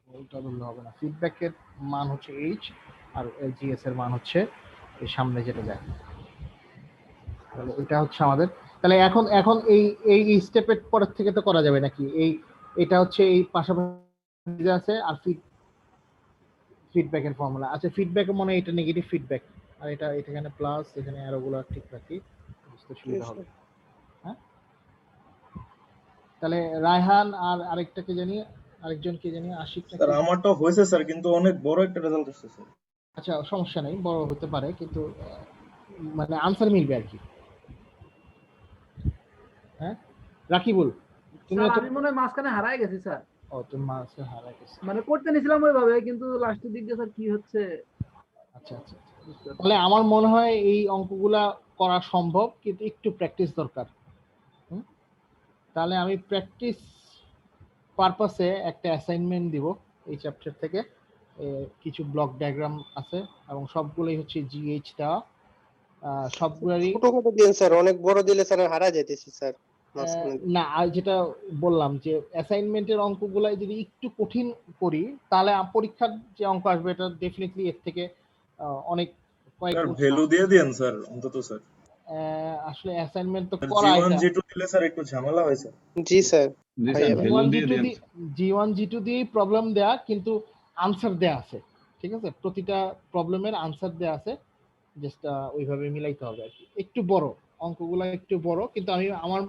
ওইটা বললে হবে না, ফিডব্যাকের মান হচ্ছে H আর GS এর মান হচ্ছে এই সামনে যেটা যায়, তাহলে এটা হচ্ছে আমাদের। তাহলে এখন এখন এই এই স্টেপের পরের থেকে তো করা যাবে নাকি, এই এটা হচ্ছে এই পাশাপাশি আছে, আর ফিডব্যাকের ফর্মুলা। আচ্ছা ফিডব্যাকের মনে হয় এটা নেগেটিভ ফিডব্যাক, আর এটা এখানে প্লাস, এখানে অ্যারোগুলো ঠিক রাখি, বুঝতে সুবিধা হবে। হ্যাঁ তাহলে রায়হান আর আরেকটাকে জানি, আরেকজনকে জানি, আশিক নাকি? স্যার আমারটা হয়েছে স্যার, কিন্তু অনেক বড় একটা রেজাল্ট আসছে স্যার। আচ্ছা সমস্যা নেই, বড় হতে পারে, কিন্তু মানে আনসার মিলবে আর কি। হ্যাঁ রাকিবুল তুমি স্যার আমি মনে হয় মাঝখানে হারায় গেছি স্যার। ও তুমি মাসে হারা গেছে। মানে করতে নিছিলাম ওইভাবে, কিন্তু লাস্টের দিক দিয়ে স্যার কি হচ্ছে। আচ্ছা আচ্ছা, তাহলে আমার মনে হয় এই অঙ্কগুলা করা সম্ভব, কিন্তু একটু প্র্যাকটিস দরকার। তাহলে আমি প্র্যাকটিস পারপাসে একটা অ্যাসাইনমেন্ট দিব এই চ্যাপ্টার থেকে, কিছু ব্লক ডায়াগ্রাম আছে এবং সবগুলোই হচ্ছে GH দেওয়া, সবগুলোরই ছোট ছোট দিন স্যার, অনেক বড় দিলে স্যার হারা যাইতেছি স্যার মাঝখানে। না, আর যেটা বললাম যে অ্যাসাইনমেন্টের অঙ্কগুলাই যদি একটু কঠিন করি, তাহলে পরীক্ষার যে অঙ্ক আসবে এটা ডেফিনেটলি এর থেকে অনেক কয়েক স্যার গুণ ভ্যালু দিয়ে দেন স্যার অন্তত স্যার। আসলে অ্যাসাইনমেন্ট তো করা, G1 এটা G2 দিলে স্যার একটু ঝামেলা হয় স্যার। জি স্যার, G1 G2 দিয়েই প্রবলেম দেয়া, কিন্তু আনসার দেয়া আছে। ঠিক আছে, প্রতিটা প্রবলেমের আনসার দেয়া আছে, জাস্ট ওইভাবে মিলাইতে হবে আর কি। একটু বড় অঙ্কগুলো, একটু বড়, কিন্তু আমি আমার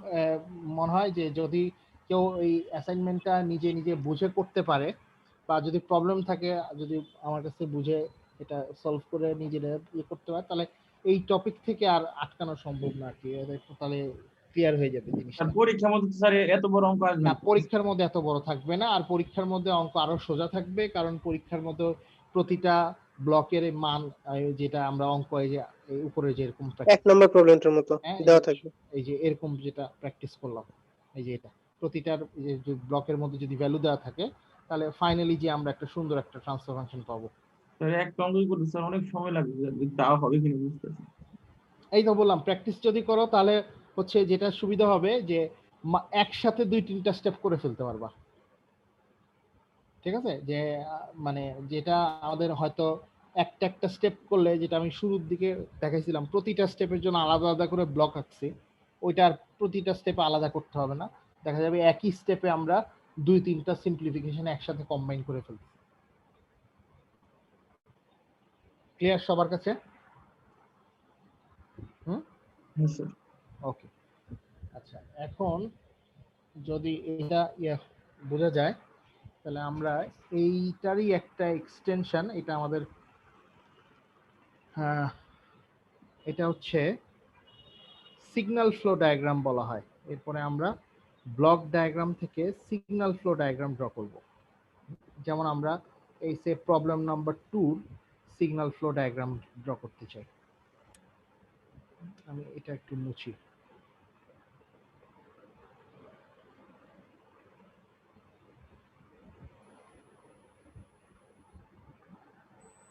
মনে হয় যে যদি কেউ এই অ্যাসাইনমেন্টটা নিজে নিজে বুঝে করতে পারে, বা যদি প্রবলেম থাকে, যদি আমার কাছে বুঝে এটা সলভ করে নিজেরা ইয়ে করতে পারে, তাহলে এই টপিক থেকে আর আটকানো সম্ভব না আর কি, তাহলে ক্লিয়ার হয়ে যাবে জিনিসটা। পরীক্ষার মধ্যে স্যার এত বড় অঙ্ক আসবে না, পরীক্ষার মধ্যে এত বড় থাকবে না, আর পরীক্ষার মধ্যে অঙ্ক আরো সোজা থাকবে, কারণ পরীক্ষার মধ্যে প্রতিটা ব্লকের মান, যেটা আমরা অঙ্ক এই যে উপরে যেরকম এক নম্বর প্রবলেমটার মতো দেওয়া থাকবে, এই যে এরকম যেটা প্র্যাকটিস করলাম, এই যে এটা প্রতিটার যে ব্লকের মধ্যে যদি ভ্যালু দেওয়া থাকে, তাহলে ফাইনালি যে আমরা একটা সুন্দর একটা ট্রান্সফার ফাংশন পাবো। স্যার একটা অঙ্কই করতে স্যার অনেক সময় লাগবে, তাও হবে কিনা বুঝতেছি। এই তো বললাম, প্র্যাকটিস যদি করো তাহলে হচ্ছে যেটা সুবিধা হবে যে একসাথে 2-3টা স্টেপ করে ফেলতে পারবা। ঠিক আছে, যে মানে যেটা আমাদের হয়তো একটা একটা স্টেপ করলে, যেটা আমি শুরুর দিকে দেখাইছিলাম, প্রতিটা স্টেপের জন্য আলাদা আলাদা করে ব্লক আঁকছি, ওইটার প্রতিটা স্টেপে আলাদা করতে হবে না, দেখা যাবে একই স্টেপে আমরা 2-3টা সিম্পলিফিকেশন একসাথে কম্বাইন করে ফেলছি। ক্লিয়ার সবার কাছে? ওকে, আচ্ছা এখন যদি এটা বোঝা যায়, তাহলে আমরা এইটারই একটা এক্সটেনশন, এটা আমাদের এটা হচ্ছে সিগন্যাল ফ্লো ডায়াগ্রাম বলা হয়। এরপরে আমরা ব্লক ডায়াগ্রাম থেকে সিগন্যাল ফ্লো ডায়াগ্রাম ড্র করব। যেমন আমরা এই say problem number 2 signal flow diagram draw করতে চাই। আমি এটা একটু মুছি।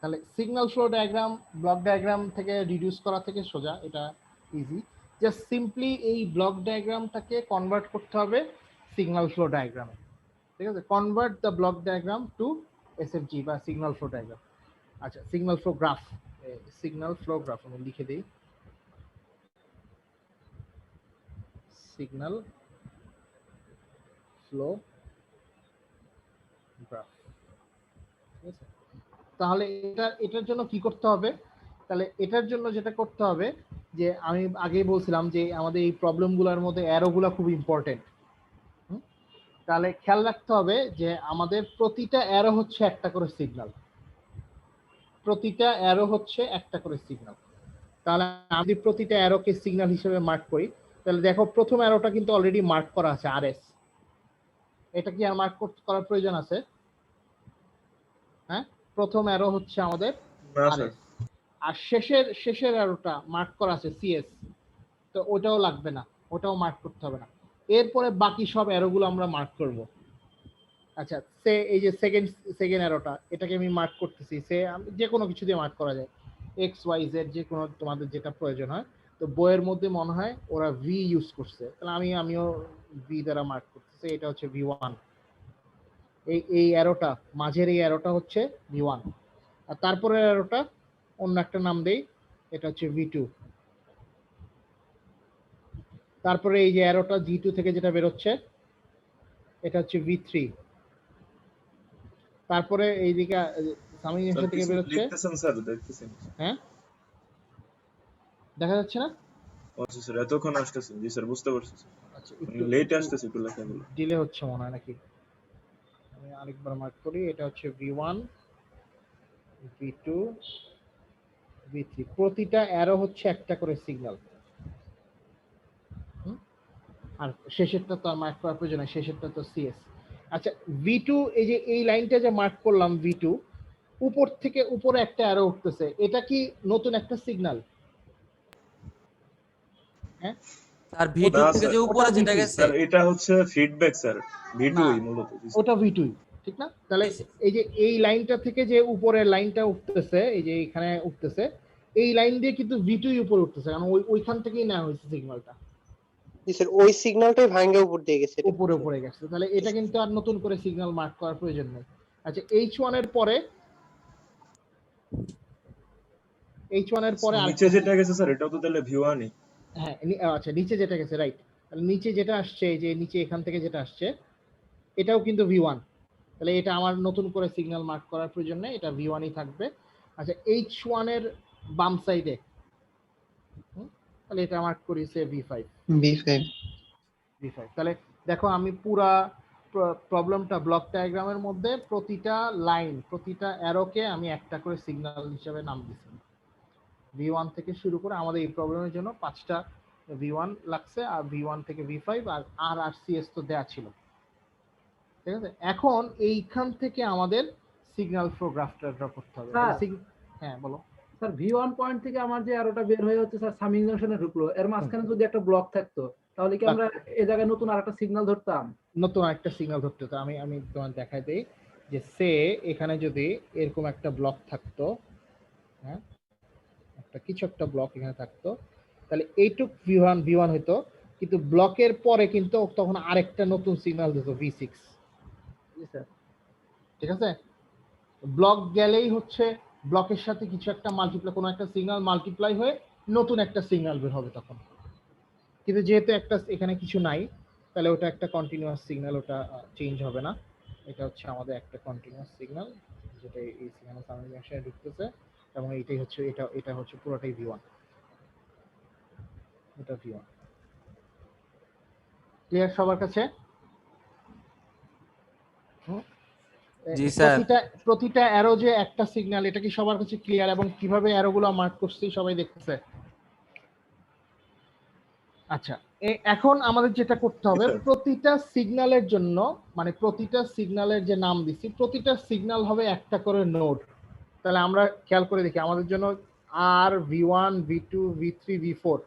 তাহলে signal flow diagram block diagram থেকে রিডিউস করা থেকে সোজা, এটা ইজি। জাস্ট সিম্পলি এই ব্লক ডায়াগ্রামটাকে কনভার্ট করতে হবে সিগন্যাল ফ্লো ডায়াগ্রামে। ঠিক আছে, convert the block diagram to SFG বা সিগন্যাল ফ্লো ডায়াগ্রাম। আচ্ছা, signal flow graph, signal flow graph আমি লিখে দিই, সিগন্যাল ফ্লো গ্রাফ। ঠিক আছে, তাহলে এটার জন্য কি করতে হবে? তাহলে এটার জন্য যেটা করতে হবে, যে আমি আগেই বলছিলাম যে আমাদের এই প্রবলেমগুলোর মধ্যে অ্যারোগুলো খুব ইম্পর্টেন্ট। তাহলে খেয়াল রাখতে হবে যে আমাদের প্রতিটা অ্যারো হচ্ছে একটা করে সিগন্যাল, প্রতিটা অ্যারো হচ্ছে একটা করে সিগন্যাল। তাহলে আমি প্রতিটা অ্যারোকে সিগন্যাল হিসেবে মার্ক করি, তাহলে দেখো প্রথম অ্যারোটা কিন্তু অলরেডি মার্ক করা আছে আরএস। এটা কি আর মার্ক করার প্রয়োজন আছে? হ্যাঁ, প্রথম অ্যারো হচ্ছে আমাদের আরএস, আর শেষের অ্যারোটা মার্ক করা আছে সিএস, তো ওটাও লাগবে না, ওটাও মার্ক করতে হবে না। এরপরে বাকি সব অ্যারোগুলো আমরা মার্ক করব। আচ্ছা, সে এই যে সেকেন্ড অ্যারোটা, এটাকে আমি মার্ক করতেছি, সে যে কোনো কিছু দিয়ে মার্ক করা যায়, এক্স ওয়াই জেড, যে কোনো তোমাদের যেটা প্রয়োজন হয়। তো বইয়ের মধ্যে মনে হয় ওরা ভি ইউজ করছে, তাহলে আমিও ভি দ্বারা মার্ক করতেছি, এটা হচ্ছে V1। এই অ্যারোটা, মাঝের এই অ্যারোটা হচ্ছে V1, আর তারপরের অ্যারোটা অন্য একটা নাম দেই, এটা হচ্ছে V2। তারপরে এই যে অ্যারোটা G2 থেকে যেটা বেরোচ্ছে, এটা হচ্ছে V3। তারপরে এইদিকে সামিং জাংশন থেকে বেরোচ্ছে, লিখতেছেন স্যার? দেখতেছেন? হ্যাঁ, দেখা যাচ্ছে না? আচ্ছা স্যার, এতক্ষণ আসতেছেন। জি স্যার, বুঝতে পারছি। আচ্ছা, লেট আসতেছে একটু লেখাগুলো। ডিলে হচ্ছে মনে হয় নাকি? আমি আরেকবার মার্ক করি, এটা হচ্ছে V1, V2, V3। প্রতিটা অ্যারো হচ্ছে একটা করে সিগন্যাল, আর শেষেরটা তো আর মার্ক করার প্রয়োজন নাই, শেষেরটা তো সিএস। আচ্ছা, V2, এই যে এই লাইনটা যে মার্ক করলাম V2, উপর থেকে উপরে একটা অ্যারো উঠতেছে, এটা কি নতুন একটা সিগন্যাল? হ্যাঁ আর V2 থেকে যে উপরে যেটা গেছে স্যার, এটা হচ্ছে ফিডব্যাক স্যার, V2ই মূলত। ওটা V2ই, ঠিক না? তাহলে এই যে এই লাইনটা থেকে যে উপরের লাইনটা উঠতেছে, এই যে এখানে উঠতেছে, এই লাইন দিয়ে কিন্তু V2ই উপরে উঠতেছে, কারণ ওইখান থেকেই নেওয়া হয়েছে সিগন্যালটা। জি স্যার, ওই সিগন্যালটাই ভাঙে উপর দিয়ে গেছে। উপরে গেছে, তাহলে এটা কিন্তু আর নতুন করে সিগন্যাল মার্ক করার প্রয়োজন নেই। আচ্ছা, H1 এর পরে নিচে যেটা গেছে স্যার, এটাও তো তাহলে V1ই। হ্যাঁ, আচ্ছা, নিচে যেটা গেছে, রাইট। তাহলে নিচে যেটা আসছে, এই যে নিচে এখান থেকে যেটা আসছে, এটাও কিন্তু V1। তাহলে এটা আমার নতুন করে সিগন্যাল মার্ক করার প্রয়োজন নেই, এটা V1ই থাকবে। আচ্ছা, H1 এর বাম সাইডে, তাহলে এটা মার্ক করেছে V5। তাহলে দেখো আমি পুরা প্রবলেমটা ব্লক ডায়াগ্রামের মধ্যে প্রতিটা লাইন, প্রতিটা অ্যারোকে আমি একটা করে সিগন্যাল হিসেবে নাম দিছি। V1 থেকে শুরু করে আমাদের এই প্রবলেমের জন্য 5টা V1 লাগছে, আর V1 থেকে V5 আর CS তো দেয়া ছিল। ঠিক আছে, এখন এইখান থেকে আমাদের সিগন্যাল ফ্লো গ্রাফটা ড্র করতে হবে। হ্যাঁ বলো স্যার। V1 পয়েন্ট থেকে আমার যে অ্যারোটা বের হয়ে হচ্ছে স্যার সামিং জাংশনে ঢুকলো, এর মাঝখানে যদি একটা ব্লক থাকতো, তাহলে কি আমরা এই জায়গায় নতুন আরেকটা সিগন্যাল ধরতাম? নতুন আরেকটা সিগন্যাল ধরতে হতো। আমি তোমার দেখাই দেই, যে সে এখানে যদি এরকম একটা ব্লক থাকতো, হ্যাঁ, কিছু একটা ব্লক এখানে থাকতো, তাহলে এইটুক V1 হইতো, কিন্তু ব্লকের পরে কিন্তু তখন আরেকটা নতুন সিগন্যাল দিত V6। ঠিক আছে, ব্লক গেলেই হচ্ছে ব্লকের সাথে কিছু একটা মাল্টিপ্লাই, কোনো একটা সিগন্যাল মাল্টিপ্লাই হয়ে নতুন একটা সিগন্যাল বের হবে তখন। কিন্তু যেহেতু একটা এখানে কিছু নাই, তাহলে ওটা একটা কন্টিনিউয়াস সিগন্যাল, ওটা চেঞ্জ হবে না। এটা হচ্ছে আমাদের একটা কন্টিনিউয়াস সিগন্যাল, যেটা এই সিগন্যাল সামিং জাংশনে ঢুকতেছে, এবং এটাই হচ্ছে এটা হচ্ছে পুরোটাই V1। এটা V1 ক্লিয়ার সবার কাছে? জি স্যার। প্রতিটা অ্যারো যে একটা সিগন্যাল, এটা কি সবার কাছে ক্লিয়ার? এবং কিভাবে অ্যারোগুলো মার্ক করছি সবাই দেখতেছে? আচ্ছা, এখন আমাদের যেটা করতে হবে, প্রতিটা সিগন্যালের জন্য, মানে প্রতিটা সিগন্যালের যে নাম দিছি, প্রতিটা সিগন্যাল হবে একটা করে নোড। তাহলে আমরা খেয়াল করে দেখি, আমাদের জন্য R, V1, V2, V3, V4,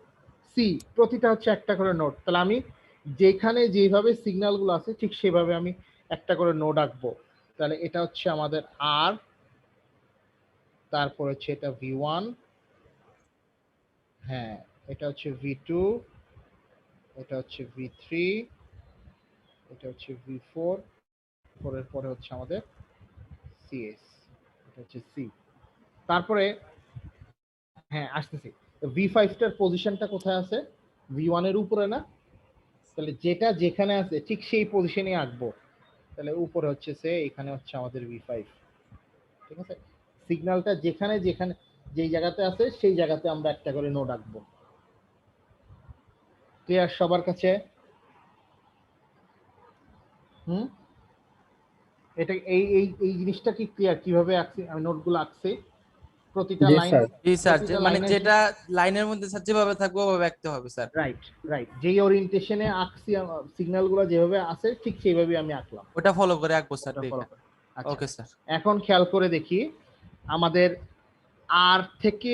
C প্রতিটা হচ্ছে একটা করে নোড। তাহলে আমি যেখানে যেভাবে সিগন্যালগুলো আছে ঠিক সেভাবে আমি একটা করে নোড আঁকবো। তাহলে এটা হচ্ছে আমাদের R, তারপর হচ্ছে এটা V1, হ্যাঁ, এটা হচ্ছে V2, এটা হচ্ছে V3, এটা হচ্ছে V4, পরের পরে হচ্ছে আমাদের CS, এটা হচ্ছে C। তারপরে হ্যাঁ আসতেছি, V5টার পজিশনটা কোথায় আছে? V1 এর উপরে না? তাহলে যেটা যেখানে আছে ঠিক সেই পজিশনে আঁকবো। তাহলে উপরে হচ্ছে সে, এখানে হচ্ছে আমাদের V5। ঠিক আছে, সিগন্যালটা যেখানে যেখানে যেই জায়গাতে আছে সেই জায়গাতে আমরা একটা করে নোড আঁকবো। ক্লিয়ার সবার কাছে? এটা এই এই এই জিনিসটা কি ক্লিয়ার কিভাবে আঁকছি আমি, নোটগুলো আঁকছি প্রতিটা জি লাইন? স্যার। জি স্যার, মানে যেটা লাইনের মধ্যে স্যার যেভাবে থাকবে ওভাবে আঁকতে হবে স্যার। রাইট রাইট, যেই ওরিয়েন্টেশনে আঁকছি সিগন্যালগুলো যেভাবে আছে ঠিক সেইভাবে আমি আঁকলাম। ওটা ফলো করে আঁকবো স্যার। ওটা follow করে। আচ্ছা, ওকে স্যার। এখন খেয়াল করে দেখি আমাদের আর থেকে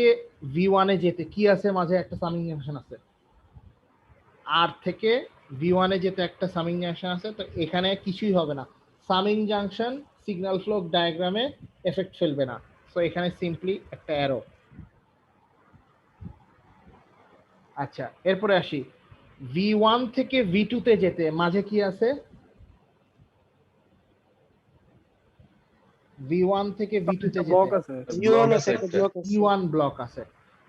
V1 এ যেতে কি আছে, মাঝে একটা সামিং জাংশন আছে। আর থেকে V1 এ যেতে একটা সামিং জাংশন আছে, তো এখানে কিছুই হবে না। সামিং জাংশন সিগন্যাল ফ্লো ডায়াগ্রামে এফেক্ট ফেলবে না, তো এখানে সিম্পলি একটা অ্যারো। আচ্ছা, এরপরে আসি V1 থেকে V2 তে যেতে মাঝে কি আছে? V1 থেকে V2 তে যেতে ব্লক আছে, V1 আছে, একটা ব্লক আছে। V1 ব্লক আছে।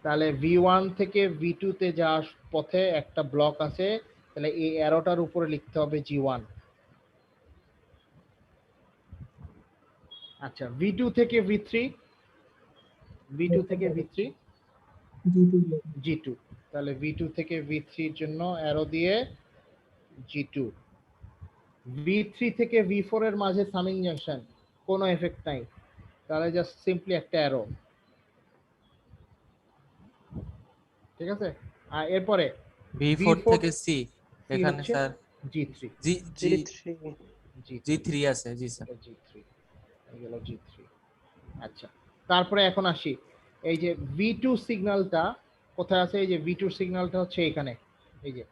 তাহলে V1 থেকে V2 তে যাওয়ার পথে একটা ব্লক আছে, তাহলে এই অ্যারোটার উপরে লিখতে হবে G1। আচ্ছা, V2 থেকে V3, V2 থেকে V3 G2, তাহলে V2 থেকে V3 এর জন্য অ্যারো দিয়ে G2। V3 থেকে V4 এর মাঝে সামিং জাংশন, কোনো এফেক্ট নাই, তাহলে জাস্ট সিম্পলি একটা অ্যারো। ঠিক আছে, আর এরপরে V4 থেকে C এখানে হচ্ছে স্যার G3। G3 আছে। জি স্যার। G3 এই গেল G3। আচ্ছা, তারপরে এখন আসি এই যে V2 সিগন্যালটা কোথায় আছে? এই যে V2 সিগন্যালটা হচ্ছে এখানে। এই যে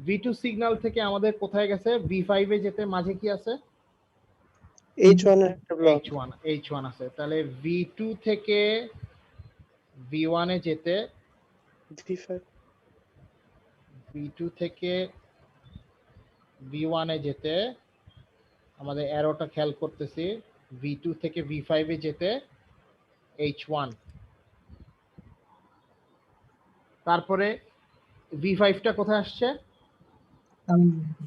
V2 সিগন্যাল থেকে আমাদের কোথায় গেছে? V5 এ যেতে মাঝে কি আছে? H1 এর একটা ব্লক। H1 আছে। তাহলে V2 থেকে V1 এ যেতে V2 থেকে V1 এ যেতে আমাদের অ্যারোটা খেয়াল করতেছি, V2 থেকে V5 এ যেতে H1। তারপরে V5 টা কোথায় আসছে?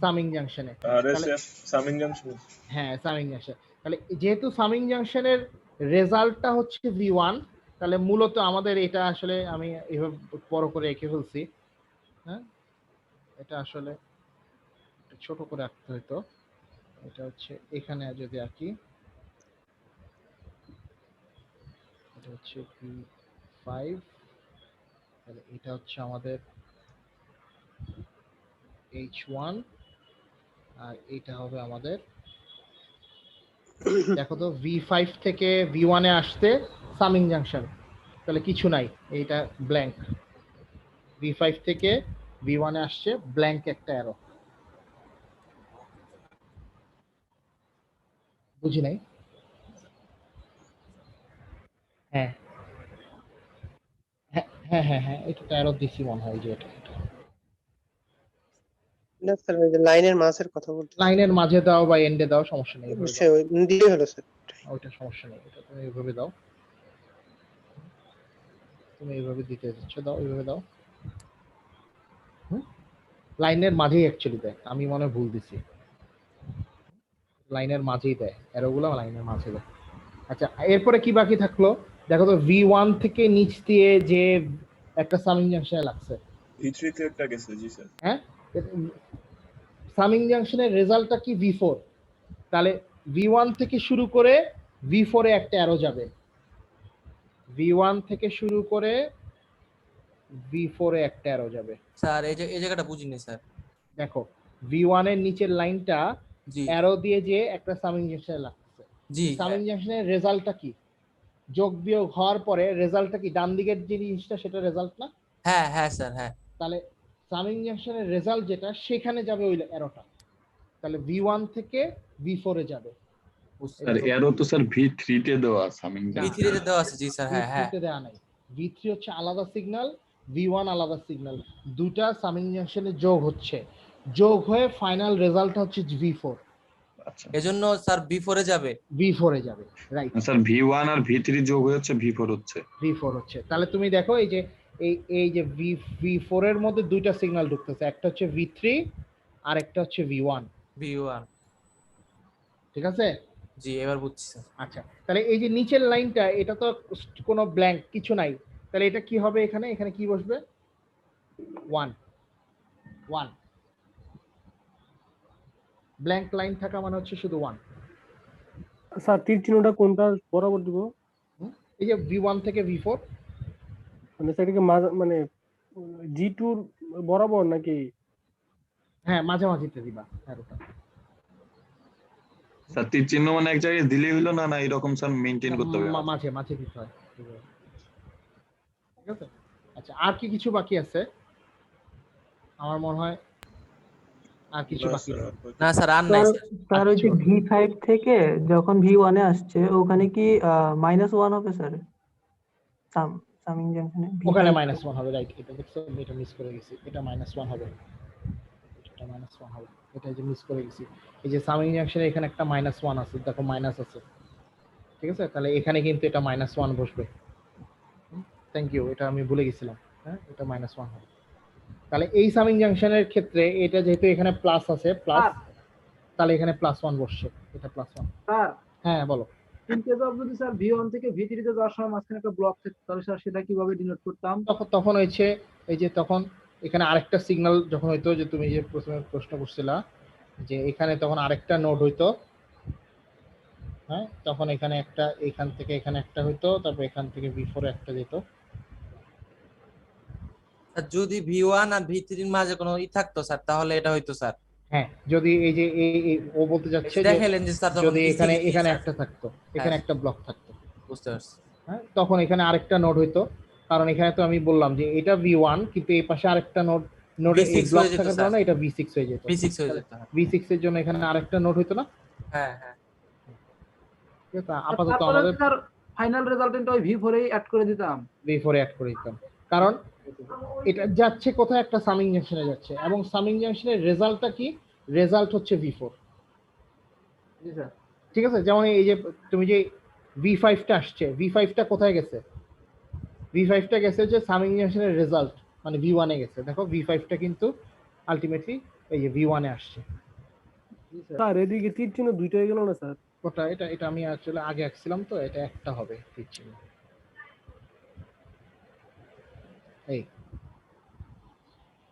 সামিং জাংশনে। RSF summing junction. হ্যাঁ, সামিং জাংশন। তাহলে যেহেতু সামিং জাংশনের রেজাল্টটা হচ্ছে V1, তাহলে মূলত আমাদের এটা আসলে আমি এভাবে বড় করে এঁকে ফেলছি। হ্যাঁ, এটা আসলে ছোট করে আঁকতে হতো। এটা হচ্ছে এখানে যদি আঁকি, এটা হচ্ছে V5, তাহলে এটা হচ্ছে আমাদের H1, আর এটা হবে আমাদের, দেখো তো V5 থেকে V1 এ আসতে সামিং জাংশন, তাহলে কিছু নাই, এইটা ব্ল্যাঙ্ক। V5 থেকে V1 এ আসছে ব্ল্যাঙ্ক একটা অ্যারো। বুঝি নাই? হ্যাঁ হ্যাঁ হ্যাঁ হ্যাঁ হ্যাঁ, এটা অ্যারো দিছি মনে হয় যে এটা না স্যার, ওই যে লাইনের মাঝের কথা বলছি। লাইনের মাঝে দাও বা এন্ডে দাও, সমস্যা নেই। অবশ্যই ওই দিলেই হলো স্যার। ওইটা সমস্যা নেই, এটা তুমি এইভাবে দাও, তুমি এইভাবে দিতে যাচ্ছ, দাও এইভাবে দাও। লাইনের মাঝেই অ্যাকচুয়ালি দেয়, আমি মনে হয় ভুল দিছি, লাইনের মাঝেই দেয় অ্যারোগুলো, লাইনের মাঝে দেয়। আচ্ছা, এরপরে কি বাকি থাকলো? দেখো তো V1 থেকে নিচ দিয়ে যে একটা সামিং জাংশনে লাগছে, V3 তে একটা গেছে। জি স্যার। হ্যাঁ, সামিং জাংশনের রেজাল্টটা কি? V4। তাহলে V1 থেকে শুরু করে V4 এ একটা অ্যারো যাবে, V1 থেকে শুরু করে V4 এ একটা অ্যারো যাবে। স্যার এই জায়গাটা বুঝিনি স্যার। দেখো V1 এর নিচের লাইনটা অ্যারো দিয়ে যে একটা সামিং জাংশনে লাগছে, জি, সামিং জাংশনের রেজাল্টটা কি? যোগ বিয়োগ হওয়ার পরে রেজাল্টটা কি? ডান দিকের যে জিনিসটা সেটা রেজাল্ট না? হ্যাঁ হ্যাঁ স্যার, হ্যাঁ। তাহলে সামিং জাংশনের রেজাল্ট যেটা, সেখানে যাবে ওই অ্যারোটা, তাহলে V1 থেকে V4 এ যাবে। স্যার এরো তো স্যার V3 তে দেওয়া সামিং V3 তে দেওয়া আছে। জি স্যার, হ্যাঁ হ্যাঁ। V3 তে দেওয়া নাই, V3 হচ্ছে আলাদা সিগন্যাল, V1 আলাদা সিগন্যাল, দুটা সামিং জাংশনে যোগ হচ্ছে, যোগ হয়ে ফাইনাল রেজাল্ট হচ্ছে V4। আচ্ছা, এজন্য স্যার V4 এ যাবে। V4 এ যাবে, রাইট। স্যার V1 আর V3 যোগ হয়ে হচ্ছে V4 হচ্ছে। V4 হচ্ছে। তাহলে তুমি দেখো এই যে এই যে V4 এর মধ্যে দুইটা সিগন্যাল ঢুকতেছে, একটা হচ্ছে V3 আর একটা হচ্ছে V1। V1, ঠিক আছে? জি এবার বুঝছি স্যার। আচ্ছা, তাহলে এই যে নিচের লাইনটা এটা তো কোনো ব্ল্যাঙ্ক কিছু নাই, তাহলে এটা কি হবে? এখানে এখানে কি বসবে? 1 1 ব্ল্যাঙ্ক লাইন থাকা মানে হচ্ছে শুধু 1। স্যার তীর চিহ্নটা কোনটা বরাবর দিব? এই যে V1 থেকে V4 মানে সেটাকে মানে G2 বরাবর নাকি? হ্যাঁ মাঝামাঝিতে দিবা অ্যারোটা। স্যার তীর চিহ্ন মানে এক জায়গায় দিলেই হলো না, না এরকম স্যার মেইনটেইন করতে হবে? মাঝে মাঝে দিতে হয়, ঠিক আছে? আচ্ছা, আর কি কিছু বাকি আছে? আমার মনে হয় আর কিছু বাকি নেই। না স্যার আর নাই স্যার। স্যার ওই যে V5 থেকে যখন V1 এ আসছে ওখানে কি -1 হবে স্যার? সামিং জাংশনে ওখানে -1 হবে, রাইট। এটা দেখছো, এটা মিস করে গেছি, এটা -1 হবে, এটা -1 হবে, এটা যে মিস করে গেছি। এই যে সামিং জাংশনে এখানে একটা -1 আছে, দেখো মাইনাস আছে, ঠিক আছে? তাহলে এখানে কিন্তু এটা -1 বসবে। থ্যাংক ইউ, এটা আমি ভুলে গেছিলাম। হ্যাঁ, এটা -1 হবে। তাহলে এই সামিং জাংশনের ক্ষেত্রে এটা যেহেতু এখানে প্লাস আছে, প্লাস, তাহলে এখানে +1 বসছে, এটা +1। স্যার হ্যাঁ বলো। ইন কেস অফ যদি স্যার V1 থেকে V3 তে যাওয়ার সময় মাঝখানে একটা ব্লক থাকে, তাহলে স্যার সেটা কিভাবে ডিনোট করতাম? তখন হয়েছে এই যে তখন এখানে আরেকটা সিগন্যাল যখন হইতো, যে তুমি যে প্রশ্ন করছিলা যে এখানে তখন আরেকটা নোড হইতো, হ্যাঁ, তখন এখানে একটা, এখান থেকে এখানে একটা হইতো, তারপর এখান থেকে V4 একটা যেত। স্যার যদি V1 আর V3 এর মাঝে কোনো থাকতো স্যার তাহলে এটা হইতো স্যার। হ্যাঁ, যদি এই যে ও বলতে যাচ্ছে যে দেখাইলেন যে স্যার যদি এখানে একটা থাকতো, এখানে একটা ব্লক থাকতো, বুঝতে পারছি। হ্যাঁ, তখন এখানে আরেকটা নোড হইতো, কারণ এখানে তো আমি বললাম যে এটা V1 কিন্তু এই পাশে আরেকটা নোডে এই ব্লক থাকার কারণে এটা V6 হয়ে যেত। V6 হয়ে যেত। V6 এর জন্য এখানে আরেকটা নোড হইতো না? হ্যাঁ হ্যাঁ। ঠিক আছে, আপাতত আমাদের স্যার ফাইনাল রেজাল্টেন্ট ওই V4 এ অ্যাড করে দিতাম, V4 এ অ্যাড করে দিতাম, কারণ এটা যাচ্ছে কোথায়? একটা সামিং জাংশনে যাচ্ছে, এবং সামিং জাংশনের রেজাল্টটা কি? রেজাল্ট হচ্ছে V4। জি স্যার। ঠিক আছে, যেমন এই যে তুমি যে V5 টা আসছে, V5 টা কোথায় গেছে? V5 টা গেছে যে সামিং জাংশনের রেজাল্ট, মানে V1 এ গেছে। দেখো V5 টা কিন্তু আলটিমেটলি এই যে V1 এ আসছে। স্যার এদিকে তীর চিহ্ন দুইটা হয়ে গেল না স্যার? ওটা এটা আমি আসলে আগে আঁকছিলাম, তো এটা একটা হবে তীর চিহ্ন। এই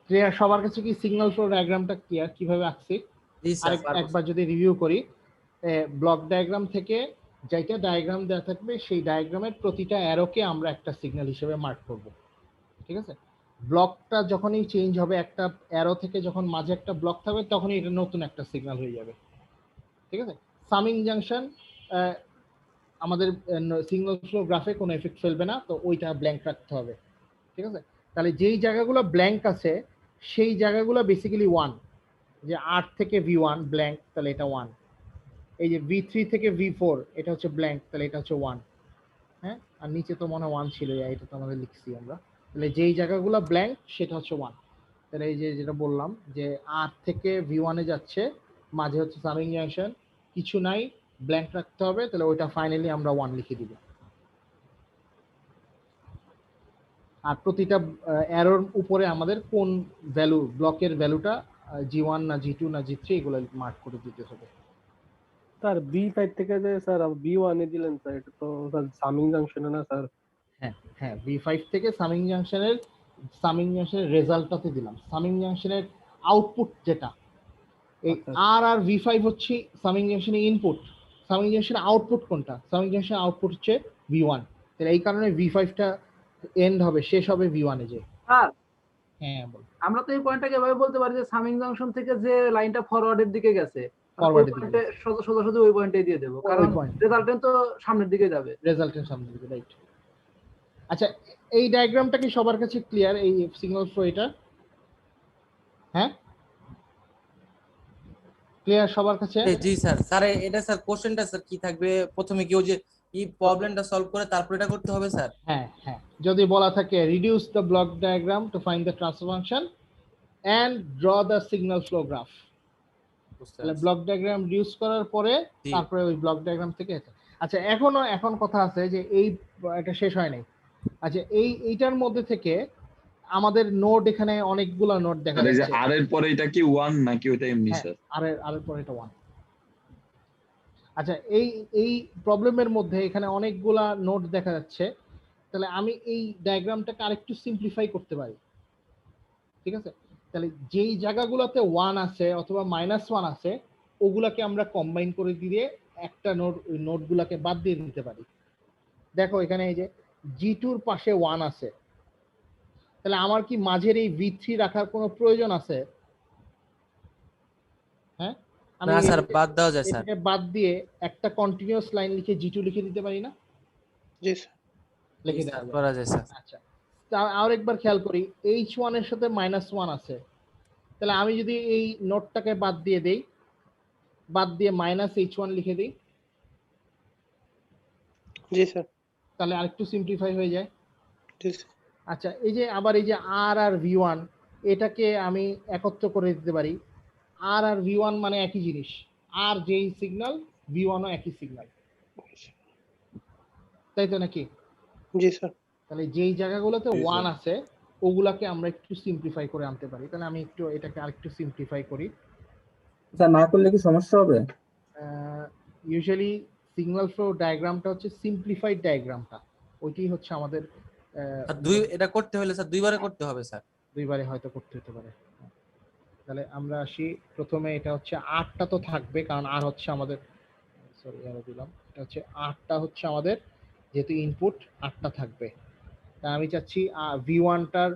ক্লিয়ার? সবার কাছে কি সিগন্যাল ফ্লো ডায়াগ্রামটা ক্লিয়ার কিভাবে আঁকছি? একবার যদি রিভিউ করি, ব্লক ডায়াগ্রাম থেকে যেটা ডায়াগ্রাম দেওয়া থাকবে সেই ডায়াগ্রামের প্রতিটা অ্যারোকে আমরা একটা সিগন্যাল হিসেবে মার্ক করব, ঠিক আছে? ব্লকটা যখনই চেঞ্জ হবে, একটা অ্যারো থেকে যখন মাঝে একটা ব্লক থাকবে তখনই এটা নতুন একটা সিগন্যাল হয়ে যাবে, ঠিক আছে? সামিং জাংশন আমাদের সিগন্যাল ফ্লো গ্রাফে কোনো এফেক্ট ফেলবে না, তো ওইটা ব্ল্যাঙ্ক রাখতে হবে, ঠিক আছে? তাহলে যেই জায়গাগুলো ব্ল্যাঙ্ক আছে সেই জায়গাগুলো বেসিক্যালি 1, যে R থেকে V1 ব্ল্যাঙ্ক, তাহলে এটা 1। এই যে V3 থেকে V4 এটা হচ্ছে ব্ল্যাঙ্ক, তাহলে এটা হচ্ছে 1। হ্যাঁ, আর নিচে তো মনে 1 ছিল, এটা তো আমাদের লিখছি আমরা। তাহলে যেই জায়গাগুলো ব্ল্যাঙ্ক সেটা হচ্ছে 1। তাহলে এই যে যেটা বললাম যে R থেকে V1 এ যাচ্ছে, মাঝে হচ্ছে সামিং জাংশন, কিছু নাই, ব্ল্যাঙ্ক রাখতে হবে, তাহলে ওইটা ফাইনালি আমরা 1 লিখে দিব। আর প্রতিটা অ্যারোর উপরে আমাদের কোন ভ্যালু, ব্লকের ভ্যালুটা G1 না G2 না G3 এগুলো মার্ক করে দিতে হবে। স্যার B5 থেকে যে স্যার B1 এ দিলেন স্যার, এটা তো স্যার সামিং জাংশনে না স্যার? হ্যাঁ হ্যাঁ, B5 থেকে সামিং জাংশনের রেজাল্টটাতে দিলাম। সামিং জাংশনের আউটপুট যেটা, এই R আর V5 হচ্ছে সামিং জাংশনের ইনপুট। সামিং জাংশনের আউটপুট কোনটা? সামিং জাংশনের আউটপুট হচ্ছে V1। তাহলে এই কারণে V5 টা এন্ড হবে, শেষ হবে V1 এ যে। স্যার হ্যাঁ বল। আমরা তো এই পয়েন্টটাকে এভাবে বলতে পারি যে সামিং জাংশন থেকে যে লাইনটা ফরওয়ার্ডের দিকে গেছে, ফরওয়ার্ডের দিকে সোজা ওই পয়েন্টেই দিয়ে দেব, কারণ রেজাল্টেন্ট তো সামনের দিকে যাবে। রেজাল্টেন্ট সামনের দিকে, রাইট। আচ্ছা, এই ডায়াগ্রামটা কি সবার কাছে ক্লিয়ার? এই সিগন্যাল ফ্লো এটা, হ্যাঁ ক্লিয়ার সবার কাছে? জি স্যার। স্যার এটা স্যার কোশ্চেনটা স্যার কি থাকবে? প্রথমে কি ওই যে এই প্রবলেমটা সলভ করে তারপর এটা করতে হবে স্যার? হ্যাঁ হ্যাঁ, যদি বলা থাকে reduce the block diagram to find the transfer function and draw the signal flow graph, তাহলে ব্লক ডায়াগ্রাম রিডিউস করার পরে তারপরে ওই ব্লক ডায়াগ্রাম থেকে। আচ্ছা, এখন কথা আছে যে এই এটা শেষ হয় নাই। আচ্ছা, এইটার মধ্যে থেকে আমাদের নোড, এখানে অনেকগুলো নোড দেখা যাচ্ছে। আর এর পরে এটা কি 1 নাকি ওটা এমনি স্যার? আর এর পরে এটা 1। আচ্ছা, এই এই প্রবলেমের মধ্যে এখানে অনেকগুলা নোট দেখা যাচ্ছে, তাহলে আমি এই ডায়াগ্রামটাকে আরেকটু সিম্পলিফাই করতে পারি। ঠিক আছে, তাহলে যেই জায়গাগুলোতে 1 আছে অথবা -1 আছে ওগুলাকে আমরা কম্বাইন করে দিয়ে একটা নোট, ওই নোটগুলোকে বাদ দিয়ে দিতে পারি। দেখো এখানে এই যে G2 এর পাশে 1 আছে, তাহলে আমার কি মাঝের এই V3 রাখার কোনো প্রয়োজন আছে? হ্যাঁ, আমি না স্যার, বাদ দেওয়া যায় স্যার। এটাকে বাদ দিয়ে একটা কন্টিনিউয়াস লাইন লিখে G2 লিখে দিতে পারি না? জি স্যার। লিখে জি দেওয়া স্যার, যায়। করা যায় স্যার। আচ্ছা, আর একবার খেয়াল করি, H1 এর সাথে -1 আছে, তাহলে আমি যদি এই নোটটাকে বাদ দিয়ে দেই, বাদ দিয়ে -H1 লিখে দিই, জি স্যার। তাহলে আরেকটু সিম্পলিফাই হয়ে যায়। জি স্যার। আচ্ছা, এই যে আবার এই যে R আর V1 এটাকে আমি একত্র করে দিতে পারি। R আর V1 মানে একই জিনিস, R যেই সিগন্যাল V1 ও একই সিগন্যাল, তাই তো নাকি? জি স্যার। তাহলে যেই জায়গাগুলোতে জি, 1 স্যার। আছে ওগুলাকে আমরা একটু সিম্পলিফাই করে আনতে পারি। তাহলে আমি একটু এটাকে আরেকটু সিম্পলিফাই করি। স্যার না করলে কি সমস্যা হবে? ইউজুয়ালি সিগন্যাল ফ্লো ডায়াগ্রামটা হচ্ছে সিম্পলিফাইড ডায়াগ্রামটা, ওইটাই হচ্ছে আমাদের স্যার এটা করতে হলে স্যার দুইবারে করতে হবে স্যার। দুইবারে হয়তো করতে হতে পারে। তাহলে আমরা আসি, প্রথমে এটা হচ্ছে 8টা তো থাকবে, কারণ আর হচ্ছে আমাদের, সরি আরো দিলাম, এটা হচ্ছে 8টা হচ্ছে আমাদের যেহেতু ইনপুট 8টা থাকবে। তা আমি চাচ্ছি V1টার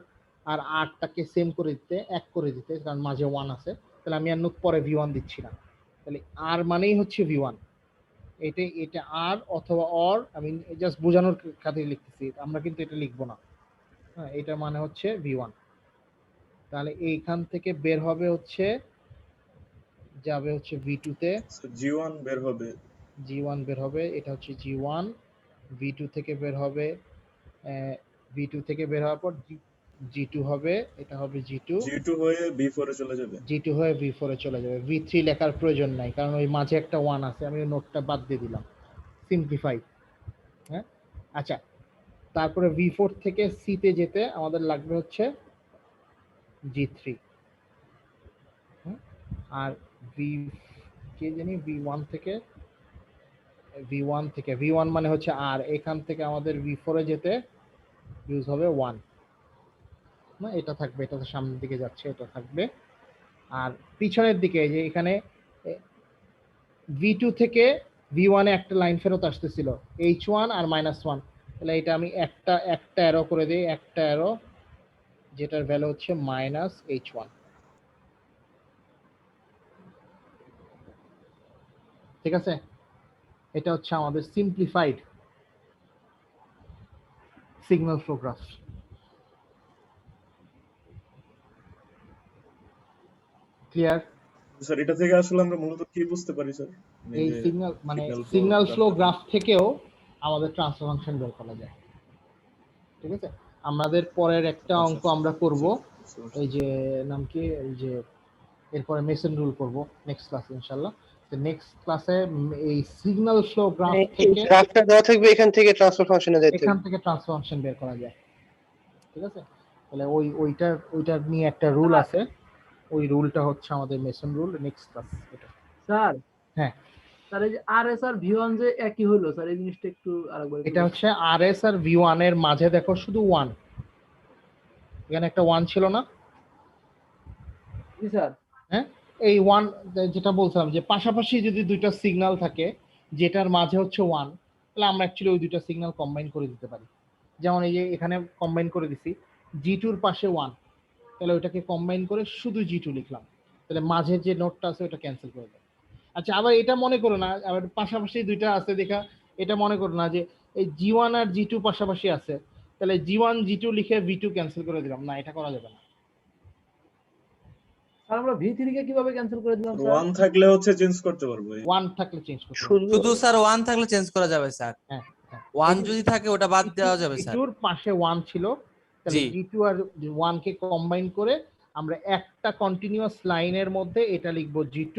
আর 8টাকে সেম করে দিতে, এক করে দিতে, কারণ মাঝে 1 আছে। তাহলে আমি আর পরে V1 দিচ্ছি না, তাহলে আর মানেই হচ্ছে V1। এটা আর অথবা অর, আমি জাস্ট বোঝানোর খাতিরে লিখতেছি, আমরা কিন্তু এটা লিখবো না। হ্যাঁ, এটা মানে হচ্ছে V1। তাহলে এইখান থেকে বের হবে হচ্ছে, যাবে হচ্ছে V2 তে, G1 বের হবে। G1 বের হবে, এটা হচ্ছে G1। V2 থেকে বের হবে, V2 থেকে বের হওয়ার পর G2 হবে, এটা হবে G2। G2 হয়ে B4 এ চলে যাবে। G2 হয়ে V4 এ চলে যাবে। V3 লেখার প্রয়োজন নাই, কারণ ওই মাঝে একটা 1 আছে, আমি ওই নোটটা বাদ দিয়ে দিলাম। সিম্পলিফাই। হ্যাঁ, আচ্ছা, তারপরে V4 থেকে C তে যেতে আমাদের লাগবে হচ্ছে G3। আর কে জানি V1 থেকে, V1 মানে হচ্ছে আর, এখান থেকে আমাদের V4 এ যেতে ইউজ হবে 1 না, এটা থাকবে, এটা তো সামনের দিকে যাচ্ছে, এটা থাকবে। আর পিছনের দিকে যে এখানে V2 থেকে V1 এ একটা লাইন ফেরত আসতেছিল, H1 আর -1, তাহলে এটা আমি একটা অ্যারো করে দিই, একটা অ্যারো যেটার ভ্যালু হচ্ছে -H1। ঠিক আছে, এটা হচ্ছে আমাদের simplified signal flow graph. Clear? Sir এটা থেকে আসলে আমরা মূলত কি বুঝতে পারি স্যার? এই সিগন্যাল মানে সিগন্যাল ফ্লো গ্রাফ থেকেও আমাদের ট্রান্সফার ফাংশন বের করা যায়। ঠিক আছে, আমাদের পরের একটা অঙ্ক আমরা করব, এই যে নাম কি, এই যে এরপরে মেসন রুল করব নেক্সট ক্লাসে ইনশাআল্লাহ। তো নেক্সট ক্লাসে এই সিগন্যাল ফ্লো গ্রাফ থেকে, গ্রাফটা দেওয়া থাকবে, এখান থেকে ট্রান্সফার ফাংশনে যেতে এখান থেকে ট্রান্সফার ফাংশন বের করা যায়। ঠিক আছে, তাহলে ওইটার নিয়ে একটা রুল আছে, ওই রুলটা হচ্ছে আমাদের মেসন রুল। নেক্সট ক্লাস এটা। স্যার, হ্যাঁ স্যার এই যে আরএস আর V1 যে একই হলো স্যার, এই জিনিসটা একটু আরেকবার। এটা হচ্ছে আরএস আর V1 এর মাঝে দেখো শুধু 1, এখানে একটা 1 ছিল না? জি স্যার। হ্যাঁ, এই 1 যেটা বলছিলাম যে পাশাপাশি যদি দুইটা সিগন্যাল থাকে যেটার মাঝে হচ্ছে 1, তাহলে আমরা অ্যাকচুয়ালি ওই দুইটা সিগন্যাল কম্বাইন করে দিতে পারি। যেমন এই যে এখানে কম্বাইন করে দিছি, G2 এর পাশে 1, তাহলে ওইটাকে কম্বাইন করে শুধু G2 লিখলাম, তাহলে মাঝে যে নোটটা আছে ওটা ক্যান্সেল করে দেয়। আচ্ছা, আবার এটা মনে করো না, আবার পাশাপাশি দুইটা আছে দেখা, এটা মনে করো না যে এই G1 আর G2 পাশাপাশি আছে, তাহলে G1 G2 লিখে V2 ক্যান্সেল করে দিলাম, না, এটা করা যাবে না। আর আমরা V3 কে কিভাবে ক্যান্সেল করে দিলাম স্যার? 1 থাকলে হচ্ছে চেঞ্জ করতে পারবো। 1 থাকলে চেঞ্জ করতে পারবো। শুধু স্যার 1 থাকলে চেঞ্জ করা যাবে স্যার। হ্যাঁ, 1 যদি থাকে ওটা বাদ দেওয়া যাবে স্যার। G2 এর পাশে 1 ছিল, তাহলে G2 আর 1 কে কম্বাইন করে আমরা একটা কন্টিনিউয়াস লাইনের মধ্যে এটা লিখবো G2,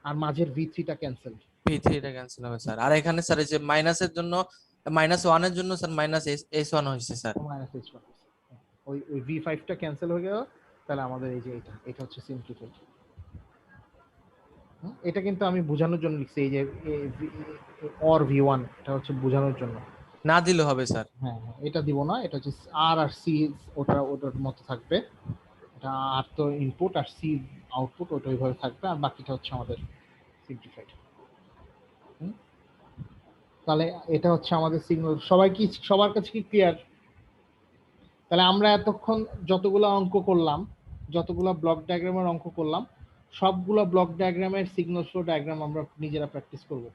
আর মাঝের V3 টা ক্যান্সেল। V3 টা ক্যান্সেল হবে স্যার। আর এখানে স্যার এই যে মাইনাসের জন্য, -1 এর জন্য স্যার -S1 হইছে স্যার। -S1, ওই V5 টা ক্যান্সেল হয়ে গেল, তাহলে আমাদের এই যে এটা হচ্ছে সিম্পলিফাইড। এটা কিন্তু আমি বোঝানোর জন্য লিখছি, এই যে অর V1 এটা হচ্ছে বোঝানোর জন্য। না দিলে হবে স্যার। হ্যাঁ হ্যাঁ, এটা দিব না, এটা হচ্ছে আর আর সি ওটার মতো থাকবে। এটা আর তো ইনপুট আর সি আউটপুট, ওটা ওইভাবে থাকবে, আর বাকিটা হচ্ছে আমাদের সিম্পলিফাইড। তাহলে এটা হচ্ছে আমাদের সিগন্যাল। সবার কাছে কি ক্লিয়ার? তাহলে আমরা এতক্ষণ যতগুলো অঙ্ক করলাম, যতগুলো ব্লক ডায়াগ্রামের অঙ্ক করলাম, সবগুলো ব্লক ডায়াগ্রামের সিগন্যাল ফ্লো ডায়াগ্রাম আমরা নিজেরা প্র্যাকটিস করব।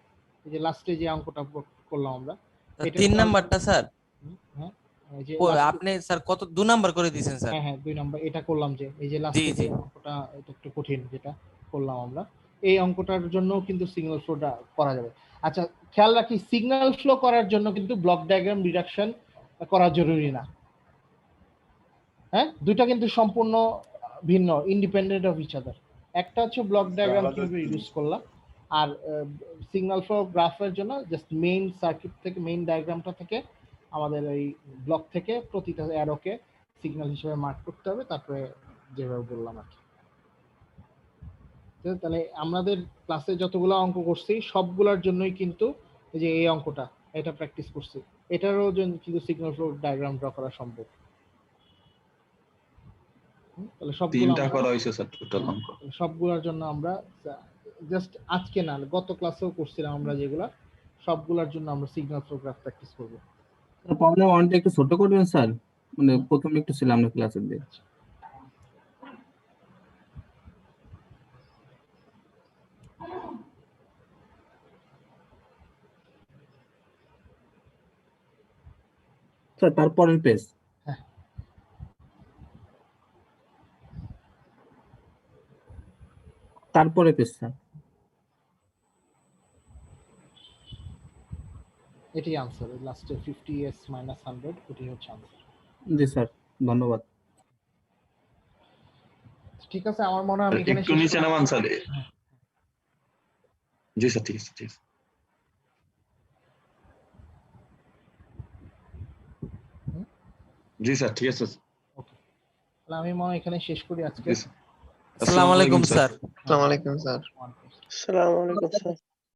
এই যে লাস্টে যে অঙ্কটা করলাম আমরা, এটা 3 নাম্বারটা স্যার হ্যাঁ, এই যে আপনি স্যার কত 2 নাম্বার করে দিয়েছেন স্যার? হ্যাঁ হ্যাঁ 2 নাম্বার এটা করলাম। যে এই যে লাস্টে যে অঙ্কটা, এটা একটু কঠিন যেটা করলাম আমরা, এই অঙ্কটার জন্য কিন্তু সিগন্যাল ফ্লোটা করা যাবে। আচ্ছা খেয়াল রাখি, সিগন্যাল ফ্লো করার জন্য কিন্তু ব্লক ডায়াগ্রাম রিডাকশন করা জরুরি না। হ্যাঁ, দুইটা কিন্তু সম্পূর্ণ ভিন্ন, ইন্ডিপেন্ডেন্ট অফ ইচ আদার। একটা হচ্ছে ব্লক ডায়াগ্রাম কিভাবে ইউজ করলাম, আর সিগন্যাল ফ্লো গ্রাফের জন্য জাস্ট মেইন সার্কিট থেকে, মেইন ডায়াগ্রামটা থেকে আমাদের এই ব্লক থেকে প্রতিটা অ্যারোকে সিগন্যাল হিসেবে মার্ক করতে হবে, তারপরে যেভাবে বললাম আর কি। তাহলে আমাদের ক্লাসে যতগুলো অঙ্ক করছি সবগুলোর জন্যই কিন্তু এই যে এই অঙ্কটা, এটা প্র্যাকটিস করছি, এটারও জন্য কিন্তু সিগন্যাল ফ্লো ডায়াগ্রাম ড্র করা সম্ভব। তাহলে তিনটা করা হয়েছে স্যার টোটাল অঙ্ক। সবগুলোর জন্য আমরা জাস্ট আজকে না, গত ক্লাসেও করছিলাম আমরা, যেগুলা সবগুলোর জন্য আমরা সিগন্যাল ফ্লো গ্রাফ প্র্যাকটিস করব। প্রবলেম 1টা একটু ছোট করবেন স্যার, মানে প্রথমে একটু ছিলাম না ক্লাসের দিকে। স্যার তারপরের পেজ, তারপরে পেজ স্যার। এটাই আনসার, লাস্টে 50s - 100, এটাই হচ্ছে আনসার। জি স্যার, ধন্যবাদ। ঠিক আছে, আমার মনে হয় আমি এখানে একটু নিচে নামান স্যার। জি স্যার, ঠিক আছে ঠিক আছে। জি স্যার, ঠিক আছে। ওকে, তাহলে আমি মনে হয় এখানে শেষ করি আজকে। আসসালামু আলাইকুম স্যার। আসসালামু আলাইকুম স্যার। আসসালামু আলাইকুম স্যার।